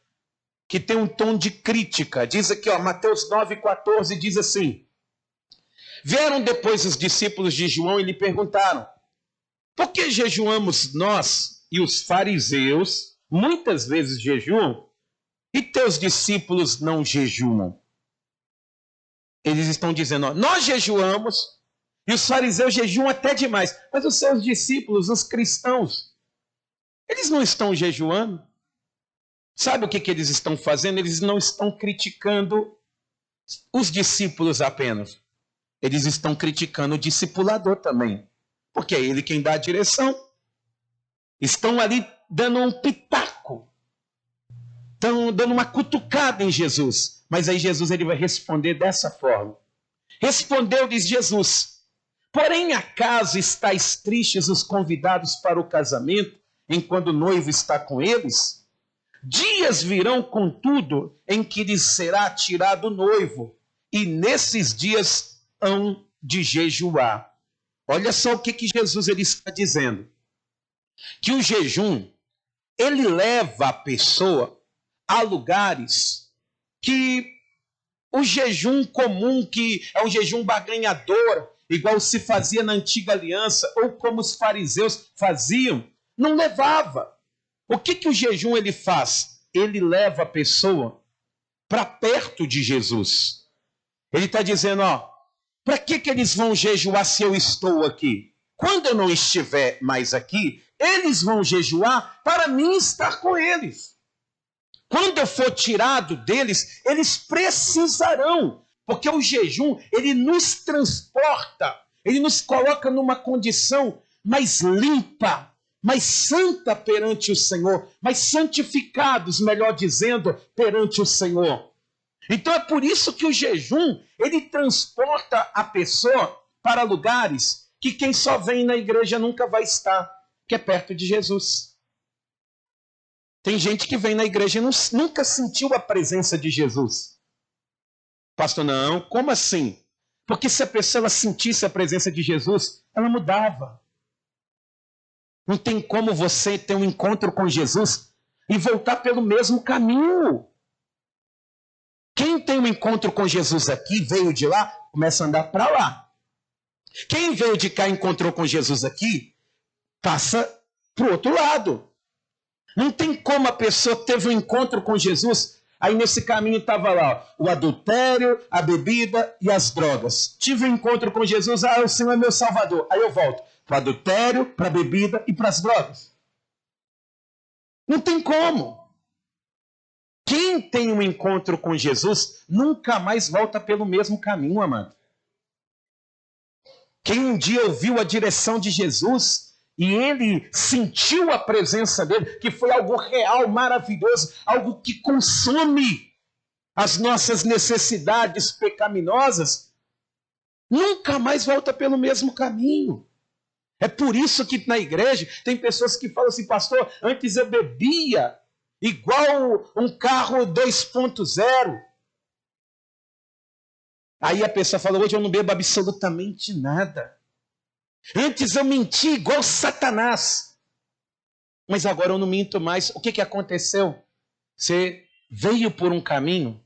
que tem um tom de crítica. Diz aqui, ó, Mateus 9, 14, diz assim: vieram depois os discípulos de João e lhe perguntaram: por que jejuamos nós e os fariseus muitas vezes jejuam e teus discípulos não jejuam? Eles estão dizendo: ó, nós jejuamos e os fariseus jejuam até demais, mas os seus discípulos, os cristãos, eles não estão jejuando. Sabe o que eles estão fazendo? Eles não estão criticando os discípulos apenas. Eles estão criticando o discipulador também, porque é ele quem dá a direção. Estão ali dando um pitaco, estão dando uma cutucada em Jesus. Mas aí Jesus ele vai responder dessa forma. Respondeu-lhes Jesus: porém acaso estáis tristes os convidados para o casamento, enquanto o noivo está com eles? Dias virão, contudo, em que lhes será tirado o noivo, e nesses dias hão de jejuar. Olha só o que Jesus ele está dizendo. Que o jejum, ele leva a pessoa a lugares que o jejum comum, que é um jejum barganhador, igual se fazia na antiga aliança, ou como os fariseus faziam. Não levava. O que o jejum ele faz? Ele leva a pessoa para perto de Jesus. Ele está dizendo, para que eles vão jejuar se eu estou aqui? Quando eu não estiver mais aqui, eles vão jejuar para mim estar com eles. Quando eu for tirado deles, eles precisarão, porque o jejum, ele nos transporta, ele nos coloca numa condição mais limpa, mais santa perante o Senhor, mais santificados, melhor dizendo, perante o Senhor. Então é por isso que o jejum, ele transporta a pessoa para lugares que quem só vem na igreja nunca vai estar, que é perto de Jesus. Tem gente que vem na igreja e nunca sentiu a presença de Jesus. Pastor, não, como assim? Porque se a pessoa sentisse a presença de Jesus, ela mudava. Não tem como você ter um encontro com Jesus e voltar pelo mesmo caminho. Quem tem um encontro com Jesus aqui, veio de lá, começa a andar para lá. Quem veio de cá e encontrou com Jesus aqui, passa para o outro lado. Não tem como a pessoa teve um encontro com Jesus, aí nesse caminho estava lá o adultério, a bebida e as drogas. Tive um encontro com Jesus, o Senhor é meu Salvador. Aí eu volto para o adultério, para a bebida e para as drogas. Não tem como. Quem tem um encontro com Jesus nunca mais volta pelo mesmo caminho, amado. Quem um dia ouviu a direção de Jesus e ele sentiu a presença dele, que foi algo real, maravilhoso, algo que consome as nossas necessidades pecaminosas, nunca mais volta pelo mesmo caminho. É por isso que na igreja tem pessoas que falam assim, pastor, antes eu bebia igual um carro 2.0. Aí a pessoa fala, hoje eu não bebo absolutamente nada. Antes eu menti igual Satanás. Mas agora eu não minto mais. O que aconteceu? Você veio por um caminho,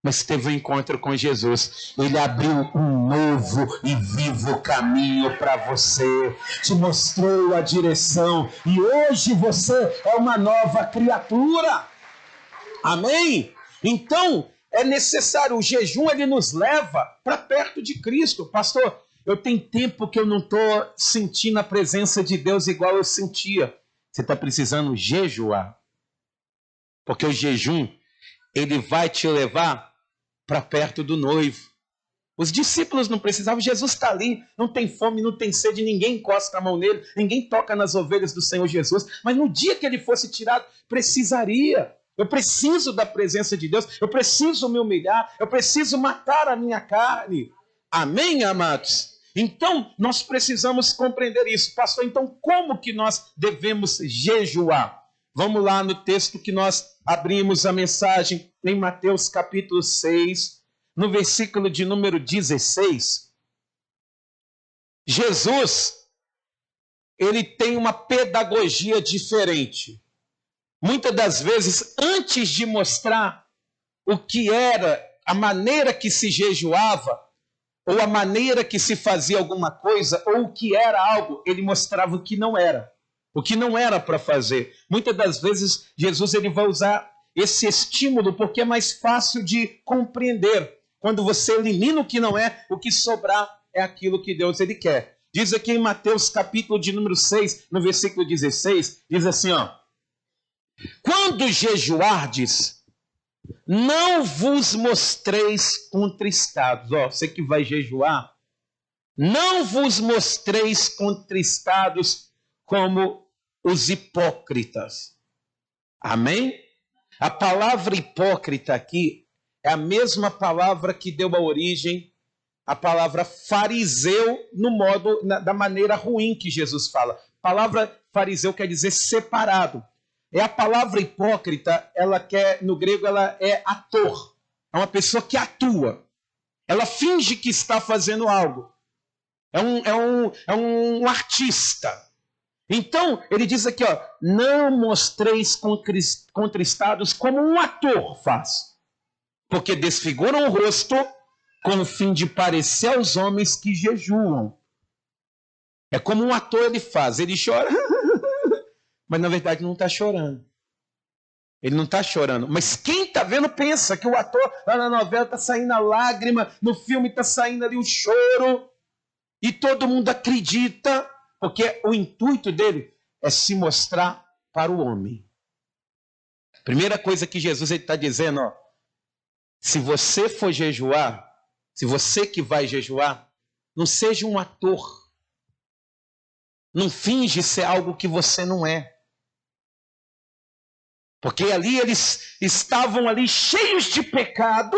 mas teve um encontro com Jesus. Ele abriu um novo e vivo caminho para você. Te mostrou a direção. E hoje você é uma nova criatura. Amém? Então, é necessário. O jejum, ele nos leva para perto de Cristo. Pastor, eu tenho tempo que eu não estou sentindo a presença de Deus igual eu sentia. Você está precisando jejuar. Porque o jejum, ele vai te levar para perto do noivo. Os discípulos não precisavam, Jesus está ali, não tem fome, não tem sede, ninguém encosta a mão nele, ninguém toca nas ovelhas do Senhor Jesus, mas no dia que ele fosse tirado, precisaria. Eu preciso da presença de Deus, eu preciso me humilhar, eu preciso matar a minha carne. Amém, amados? Então, nós precisamos compreender isso. Pastor, então como que nós devemos jejuar? Vamos lá no texto que nós abrimos a mensagem, em Mateus capítulo 6, no versículo de número 16. Jesus, ele tem uma pedagogia diferente. Muitas das vezes, antes de mostrar o que era, a maneira que se jejuava, ou a maneira que se fazia alguma coisa, ou o que era algo, ele mostrava o que não era. O que não era para fazer. Muitas das vezes, Jesus ele vai usar esse estímulo porque é mais fácil de compreender. Quando você elimina o que não é, o que sobrar é aquilo que Deus ele quer. Diz aqui em Mateus capítulo de número 6, no versículo 16, diz assim, quando jejuardes, não vos mostreis contristados. Você que vai jejuar, não vos mostreis contristados como os hipócritas. Amém? A palavra hipócrita aqui é a mesma palavra que deu a origem à palavra fariseu da maneira ruim que Jesus fala. A palavra fariseu quer dizer separado. É a palavra hipócrita, no grego ela é ator. É uma pessoa que atua. Ela finge que está fazendo algo. É um artista. Então, ele diz aqui, não mostreis contristados como um ator faz. Porque desfiguram o rosto com o fim de parecer aos homens que jejuam. É como um ator ele faz, ele chora, mas na verdade não está chorando. Ele não está chorando. Mas quem está vendo pensa que o ator lá na novela está saindo a lágrima, no filme está saindo ali o choro, e todo mundo acredita, porque o intuito dele é se mostrar para o homem. Primeira coisa que Jesus está dizendo, ó, se você for jejuar, se você que vai jejuar, não seja um ator. Não finge ser algo que você não é. Porque ali eles estavam ali cheios de pecado,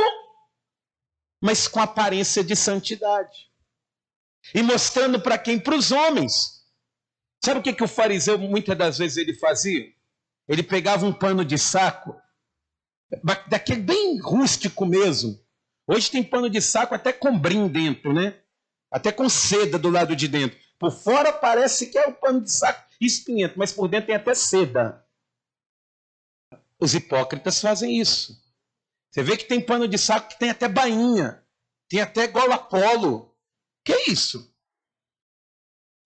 mas com aparência de santidade. E mostrando para quem? Para os homens. Sabe o que o fariseu muitas das vezes ele fazia? Ele pegava um pano de saco, daquele bem rústico mesmo. Hoje tem pano de saco até com brim dentro, né? Até com seda do lado de dentro. Por fora parece que é um pano de saco espinhento, mas por dentro tem até seda. Os hipócritas fazem isso. Você vê que tem pano de saco que tem até bainha, tem até gola polo. Que é isso?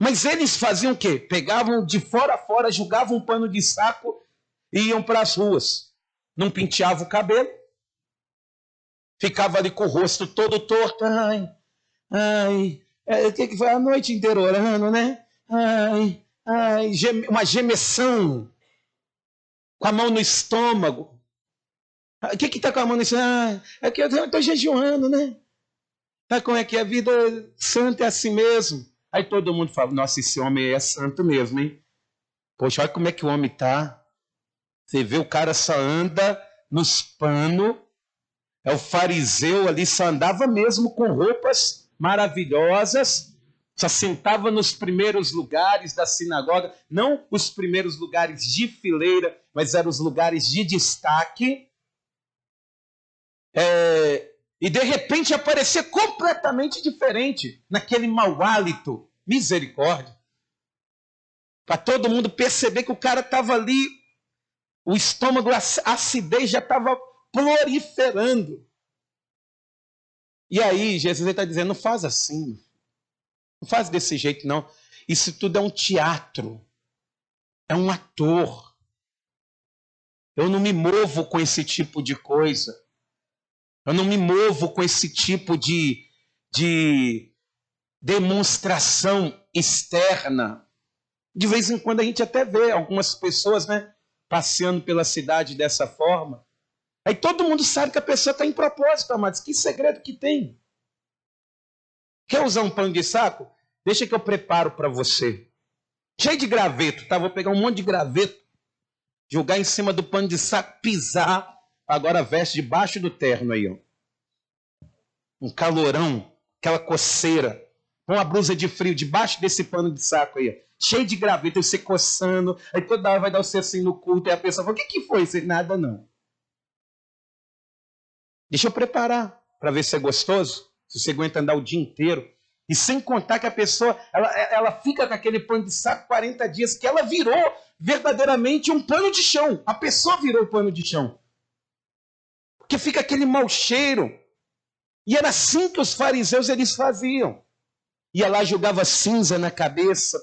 Mas eles faziam o quê? Pegavam de fora a fora, jogavam um pano de saco e iam para as ruas. Não penteavam o cabelo. Ficava ali com o rosto todo torto. O que foi a noite inteira orando, né? Uma gemeção. Com a mão no estômago. O que está com a mão no estômago? É que eu estou jejuando, né? Sabe como é que a vida santa é assim mesmo? Aí todo mundo fala, nossa, esse homem é santo mesmo, hein? Poxa, olha como é que o homem tá. Você vê, o cara só anda nos panos. O fariseu ali só andava mesmo com roupas maravilhosas. Só sentava nos primeiros lugares da sinagoga, não os primeiros lugares de fileira, mas eram os lugares de destaque. E de repente aparecer completamente diferente, naquele mau hálito, misericórdia. Para todo mundo perceber que o cara estava ali, o estômago, a acidez já estava proliferando. E aí Jesus está dizendo, não faz assim. Não faz desse jeito, não. Isso tudo é um teatro. É um ator. Eu não me movo com esse tipo de coisa. Eu não me movo com esse tipo de demonstração externa. De vez em quando a gente até vê algumas pessoas, né, passeando pela cidade dessa forma. Aí todo mundo sabe que a pessoa está em propósito, amados. Que segredo que tem? Quer usar um pano de saco? Deixa que eu preparo para você. Cheio de graveto, tá? Vou pegar um monte de graveto, jogar em cima do pano de saco, pisar. Agora veste debaixo do terno aí, ó. Um calorão, aquela coceira. Põe uma blusa de frio debaixo desse pano de saco aí, ó. Cheio de graveto, você coçando. Aí toda hora vai dar você assim no culto. E a pessoa fala, o que foi? Você, nada não. Deixa eu preparar para ver se é gostoso. Se você aguenta andar o dia inteiro. E sem contar que a pessoa, ela fica com aquele pano de saco 40 dias, que ela virou verdadeiramente um pano de chão. A pessoa virou pano de chão. Porque fica aquele mau cheiro. E era assim que os fariseus eles faziam. Ia lá, jogava cinza na cabeça,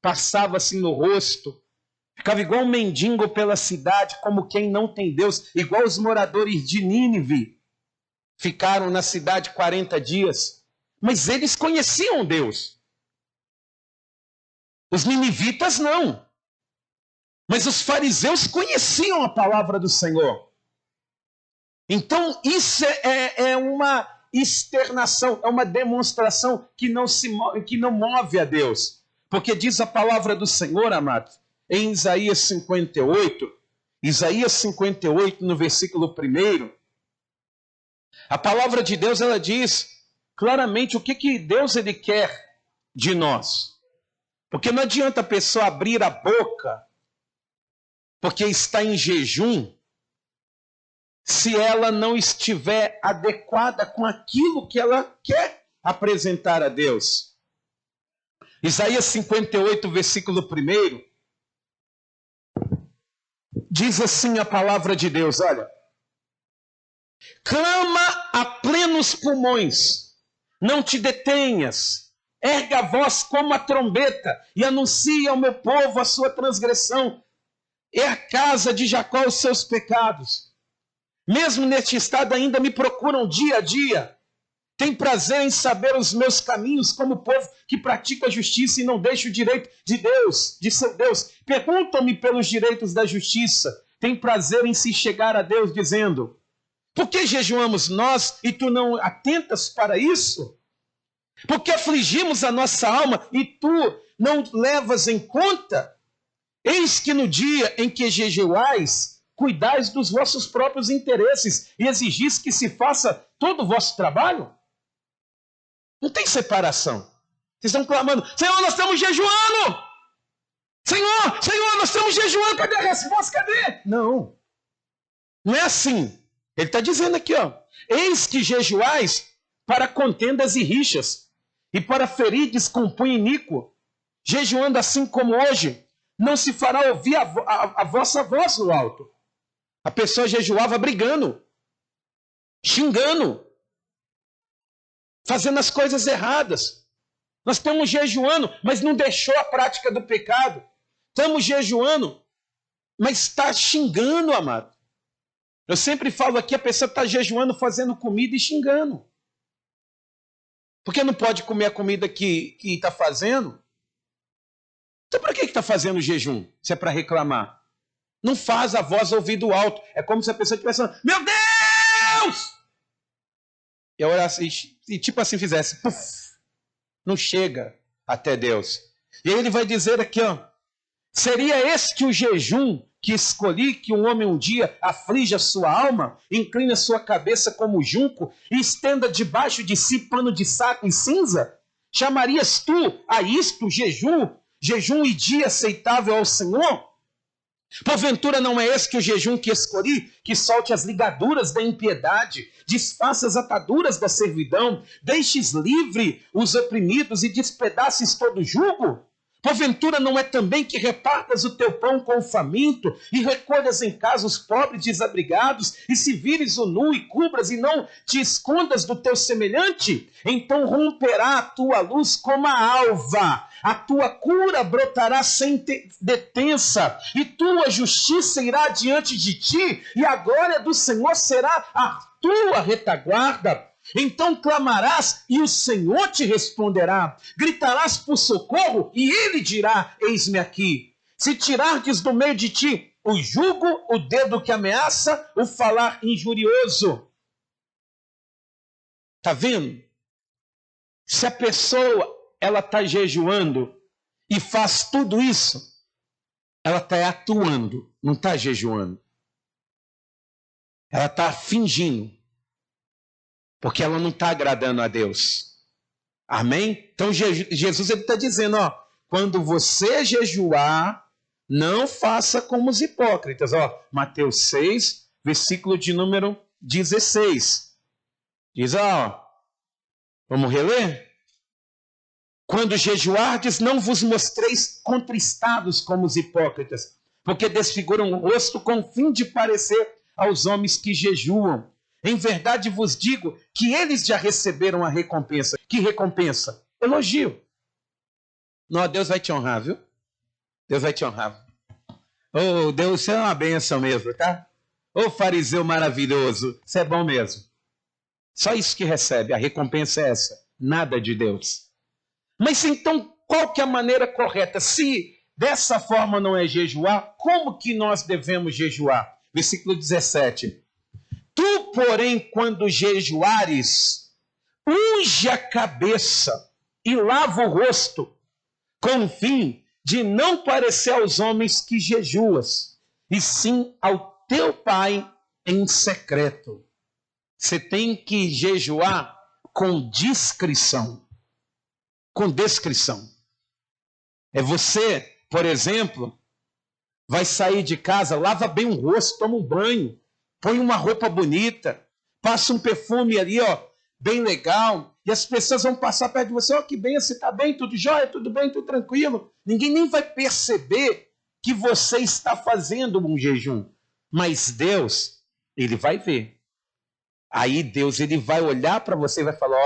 passava assim no rosto, ficava igual um mendigo pela cidade, como quem não tem Deus, igual os moradores de Nínive. Ficaram na cidade 40 dias. Mas eles conheciam Deus. Os ninivitas não. Mas os fariseus conheciam a palavra do Senhor. Então isso é uma externação, é uma demonstração que não move a Deus. Porque diz a palavra do Senhor, amado, em Isaías 58, no versículo 1, a palavra de Deus, ela diz claramente o que Deus ele quer de nós. Porque não adianta a pessoa abrir a boca porque está em jejum se ela não estiver adequada com aquilo que ela quer apresentar a Deus. Isaías 58, versículo 1, diz assim a palavra de Deus, olha: clama a plenos pulmões. Não te detenhas. Erga a voz como a trombeta e anuncia ao meu povo a sua transgressão. É a casa de Jacó os seus pecados. Mesmo neste estado ainda me procuram dia a dia. Tem prazer em saber os meus caminhos, como o povo que pratica a justiça e não deixa o direito de Deus, de seu Deus. Perguntam-me pelos direitos da justiça. Tem prazer em se chegar a Deus, dizendo: por que jejuamos nós e tu não atentas para isso? Por que afligimos a nossa alma e tu não levas em conta? Eis que no dia em que jejuais, cuidais dos vossos próprios interesses e exigis que se faça todo o vosso trabalho? Não tem separação. Vocês estão clamando: Senhor, nós estamos jejuando! Senhor, nós estamos jejuando, cadê a resposta? Cadê? Não. Não é assim. Ele está dizendo aqui, ó: eis que jejuais para contendas e rixas, e para ferides com punho iníquo. Jejuando assim como hoje, não se fará ouvir a vossa voz no alto. A pessoa jejuava brigando, xingando, fazendo as coisas erradas. Nós estamos jejuando, mas não deixou a prática do pecado. Estamos jejuando, mas está xingando, amado. Eu sempre falo aqui, a pessoa está jejuando, fazendo comida e xingando. Porque não pode comer a comida que está fazendo? Então para que está fazendo o jejum? Se é para reclamar. Não faz a voz ouvido alto. É como se a pessoa estivesse falando: meu Deus! E eu orasse, e tipo assim fizesse, puf, não chega até Deus. E aí ele vai dizer aqui, ó: seria este o jejum que escolhi, que um homem um dia aflige a sua alma, incline a sua cabeça como junco e estenda debaixo de si pano de saco e cinza? Chamarias tu a isto jejum e dia aceitável ao Senhor? Porventura não é esse que o jejum que escolhi, que solte as ligaduras da impiedade, desfaça as ataduras da servidão, deixes livre os oprimidos e despedaces todo jugo? Porventura não é também que repartas o teu pão com o faminto e recolhas em casa os pobres desabrigados e se vires o nu e cubras e não te escondas do teu semelhante? Então romperá a tua luz como a alva, a tua cura brotará sem detença e tua justiça irá diante de ti e a glória do Senhor será a tua retaguarda. Então clamarás e o Senhor te responderá. Gritarás por socorro e ele dirá: eis-me aqui. Se tirardes do meio de ti o jugo, o dedo que ameaça, o falar injurioso. Está vendo? Se a pessoa ela está jejuando e faz tudo isso, ela está atuando, não está jejuando. Ela está fingindo. Porque ela não está agradando a Deus. Amém? Então Jesus está dizendo, ó: quando você jejuar, não faça como os hipócritas. Ó, Mateus 6, versículo de número 16. Diz, ó, vamos reler? Quando jejuardes, não vos mostreis contristados como os hipócritas, porque desfiguram o rosto com o fim de parecer aos homens que jejuam. Em verdade vos digo que eles já receberam a recompensa. Que recompensa? Elogio. Não, Deus vai te honrar, viu? Deus vai te honrar. Oh, Deus, você é uma bênção mesmo, tá? Ô fariseu maravilhoso, você é bom mesmo. Só isso que recebe, a recompensa é essa. Nada de Deus. Mas então, qual que é a maneira correta? Se dessa forma não é jejuar, como que nós devemos jejuar? Versículo 17. Tu, porém, quando jejuares, unge a cabeça e lava o rosto, com o fim de não parecer aos homens que jejuas, e sim ao teu Pai em secreto. Você tem que jejuar com discrição. Com descrição. É você, por exemplo, vai sair de casa, lava bem o rosto, toma um banho, põe uma roupa bonita, passa um perfume ali, ó, bem legal, e as pessoas vão passar perto de você: ó, que bem, você está bem, tudo jóia, tudo bem, tudo tranquilo. Ninguém nem vai perceber que você está fazendo um jejum, mas Deus, ele vai ver. Aí Deus ele vai olhar para você e vai falar,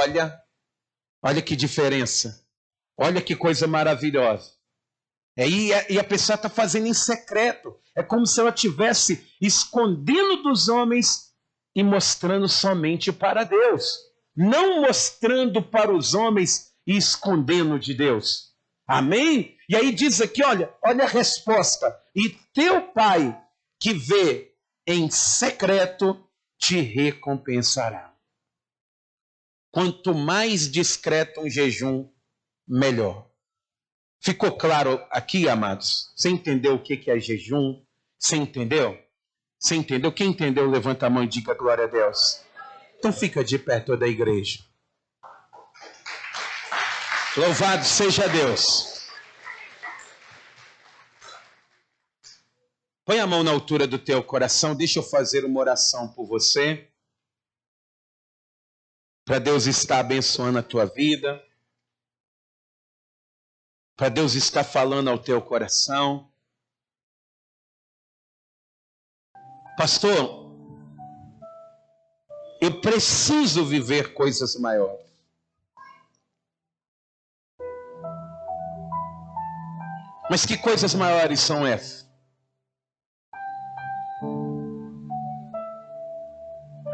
olha que diferença, olha que coisa maravilhosa. E a pessoa está fazendo em secreto. É como se ela estivesse escondendo dos homens e mostrando somente para Deus. Não mostrando para os homens e escondendo de Deus. Amém? E aí diz aqui, olha a resposta. E teu Pai que vê em secreto te recompensará. Quanto mais discreto um jejum, melhor. Ficou claro aqui, amados? Você entendeu o que é jejum? Você entendeu? Você entendeu? Quem entendeu, levanta a mão e diga glória a Deus. Então fica de pé toda a igreja. Louvado seja Deus. Põe a mão na altura do teu coração. Deixa eu fazer uma oração por você. Para Deus estar abençoando a tua vida. Para Deus estar falando ao teu coração. Pastor, eu preciso viver coisas maiores. Mas que coisas maiores são essas?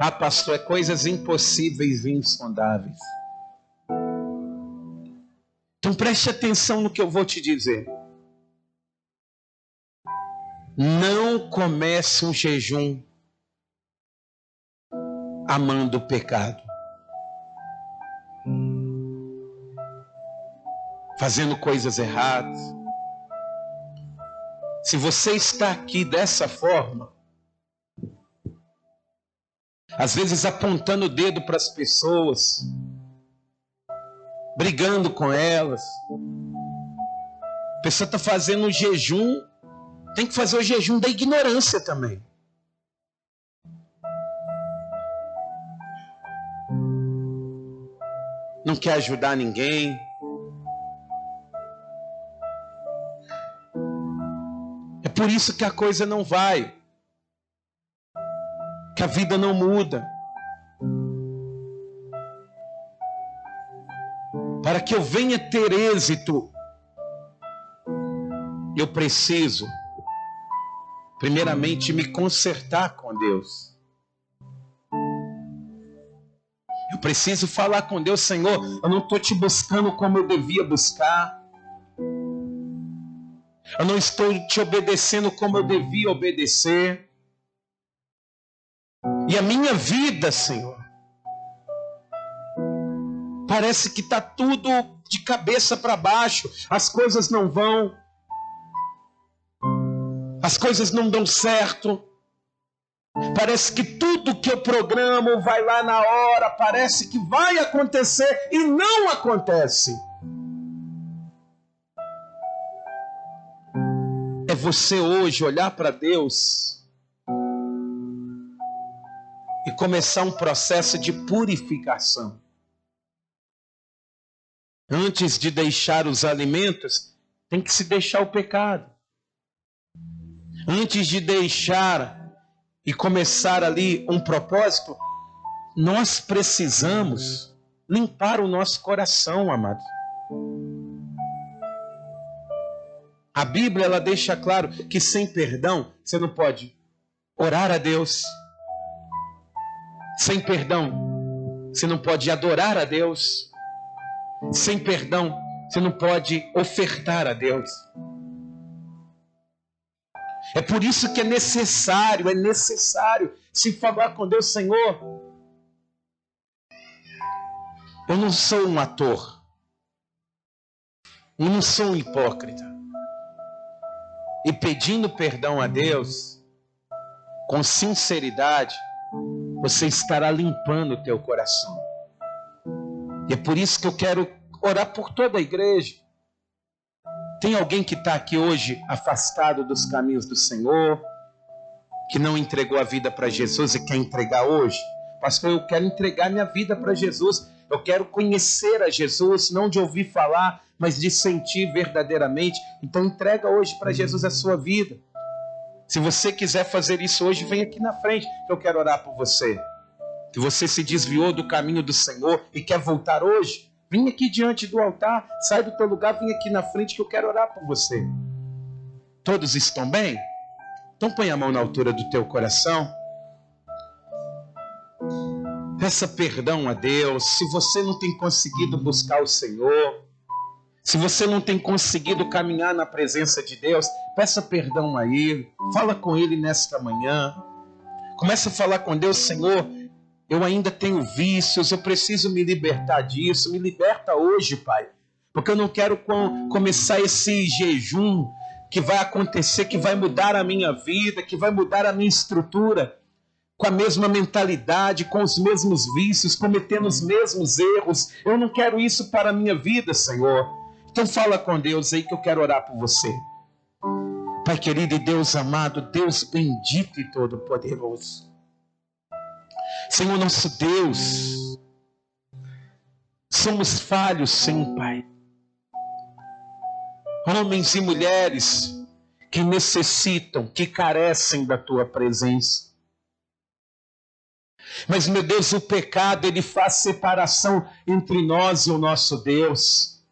Ah, pastor, é coisas impossíveis e insondáveis. Então preste atenção no que eu vou te dizer. Não comece um jejum amando o pecado. Fazendo coisas erradas. Se você está aqui dessa forma, às vezes apontando o dedo para as pessoas, brigando com elas, a pessoa está fazendo um jejum, tem que fazer o jejum da ignorância também. Não quer ajudar ninguém. É por isso que a coisa não vai. Que a vida não muda. Para que eu venha ter êxito, eu preciso, primeiramente, me consertar com Deus. Eu preciso falar com Deus, Senhor, eu não estou te buscando como eu devia buscar. Eu não estou te obedecendo como eu devia obedecer. E a minha vida, Senhor, parece que está tudo de cabeça para baixo. As coisas não vão. As coisas não dão certo. Parece que tudo que eu programo vai lá na hora. Parece que vai acontecer e não acontece. É você hoje olhar para Deus e começar um processo de purificação. Antes de deixar os alimentos, tem que se deixar o pecado. Antes de deixar e começar ali um propósito, nós precisamos limpar o nosso coração, amados. A Bíblia ela deixa claro que sem perdão você não pode orar a Deus. Sem perdão você não pode adorar a Deus. Sem perdão você não pode ofertar a Deus. É por isso que é necessário se falar com Deus, Senhor, eu não sou um ator, eu não sou um hipócrita. E pedindo perdão a Deus, com sinceridade, você estará limpando o teu coração. E é por isso que eu quero orar por toda a igreja. Tem alguém que está aqui hoje afastado dos caminhos do Senhor, que não entregou a vida para Jesus e quer entregar hoje? Pastor, eu quero entregar minha vida para Jesus. Eu quero conhecer a Jesus, não de ouvir falar, mas de sentir verdadeiramente. Então entrega hoje para Jesus a sua vida. Se você quiser fazer isso hoje, vem aqui na frente, que eu quero orar por você. que você se desviou do caminho do Senhor e quer voltar hoje, vem aqui diante do altar, sai do teu lugar, vem aqui na frente que eu quero orar por você. Todos estão bem? Então põe a mão na altura do teu coração. Peça perdão a Deus. Se você não tem conseguido buscar o Senhor, se você não tem conseguido caminhar na presença de Deus, peça perdão a Ele. Fala com Ele nesta manhã. Começa a falar com Deus: Senhor, eu ainda tenho vícios, eu preciso me libertar disso. Me liberta hoje, Pai, porque eu não quero começar esse jejum que vai acontecer, que vai mudar a minha vida, que vai mudar a minha estrutura, com a mesma mentalidade, com os mesmos vícios, cometendo os mesmos erros. Eu não quero isso para a minha vida, Senhor. Então fala com Deus aí que eu quero orar por você. Pai querido e Deus amado, Deus bendito e todo-poderoso, Senhor nosso Deus, somos falhos, sim, Pai. Homens e mulheres que necessitam, que carecem da Tua presença. Mas, meu Deus, o pecado, ele faz separação entre nós e o nosso Deus.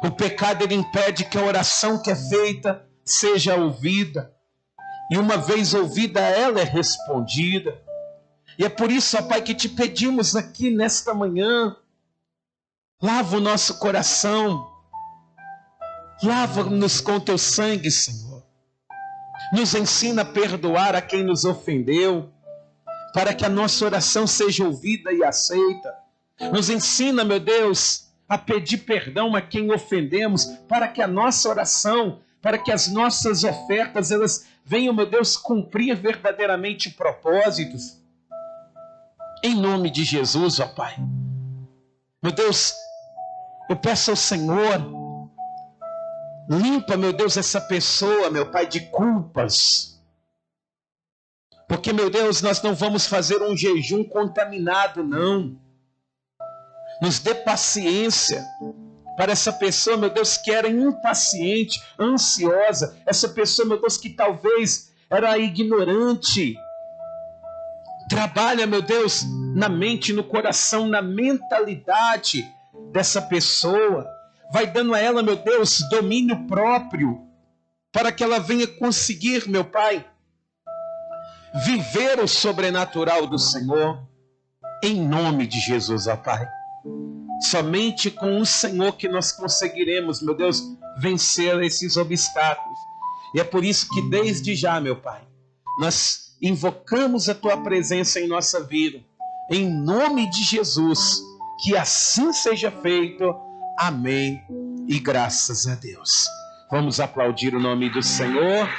O pecado, ele impede que a oração que é feita seja ouvida. E uma vez ouvida, ela é respondida. E é por isso, ó Pai, que te pedimos aqui nesta manhã, lava o nosso coração, lava-nos com teu sangue, Senhor. Nos ensina a perdoar a quem nos ofendeu, para que a nossa oração seja ouvida e aceita. Nos ensina, meu Deus, a pedir perdão a quem ofendemos, para que a nossa oração, para que as nossas ofertas, elas venham, meu Deus, cumprir verdadeiramente propósitos. Em nome de Jesus, ó Pai. Meu Deus, eu peço ao Senhor, limpa, meu Deus, essa pessoa, meu Pai, de culpas. Porque, meu Deus, nós não vamos fazer um jejum contaminado, não. Nos dê paciência para essa pessoa, meu Deus, que era impaciente, ansiosa. Essa pessoa, meu Deus, que talvez era ignorante. Trabalha, meu Deus, na mente, no coração, na mentalidade dessa pessoa. Vai dando a ela, meu Deus, domínio próprio, para que ela venha conseguir, meu Pai, viver o sobrenatural do Senhor, em nome de Jesus, ó Pai. Somente com o Senhor que nós conseguiremos, meu Deus, vencer esses obstáculos. E é por isso que desde já, meu Pai, nós invocamos a Tua presença em nossa vida, em nome de Jesus, que assim seja feito. Amém e graças a Deus. Vamos aplaudir o nome do Senhor.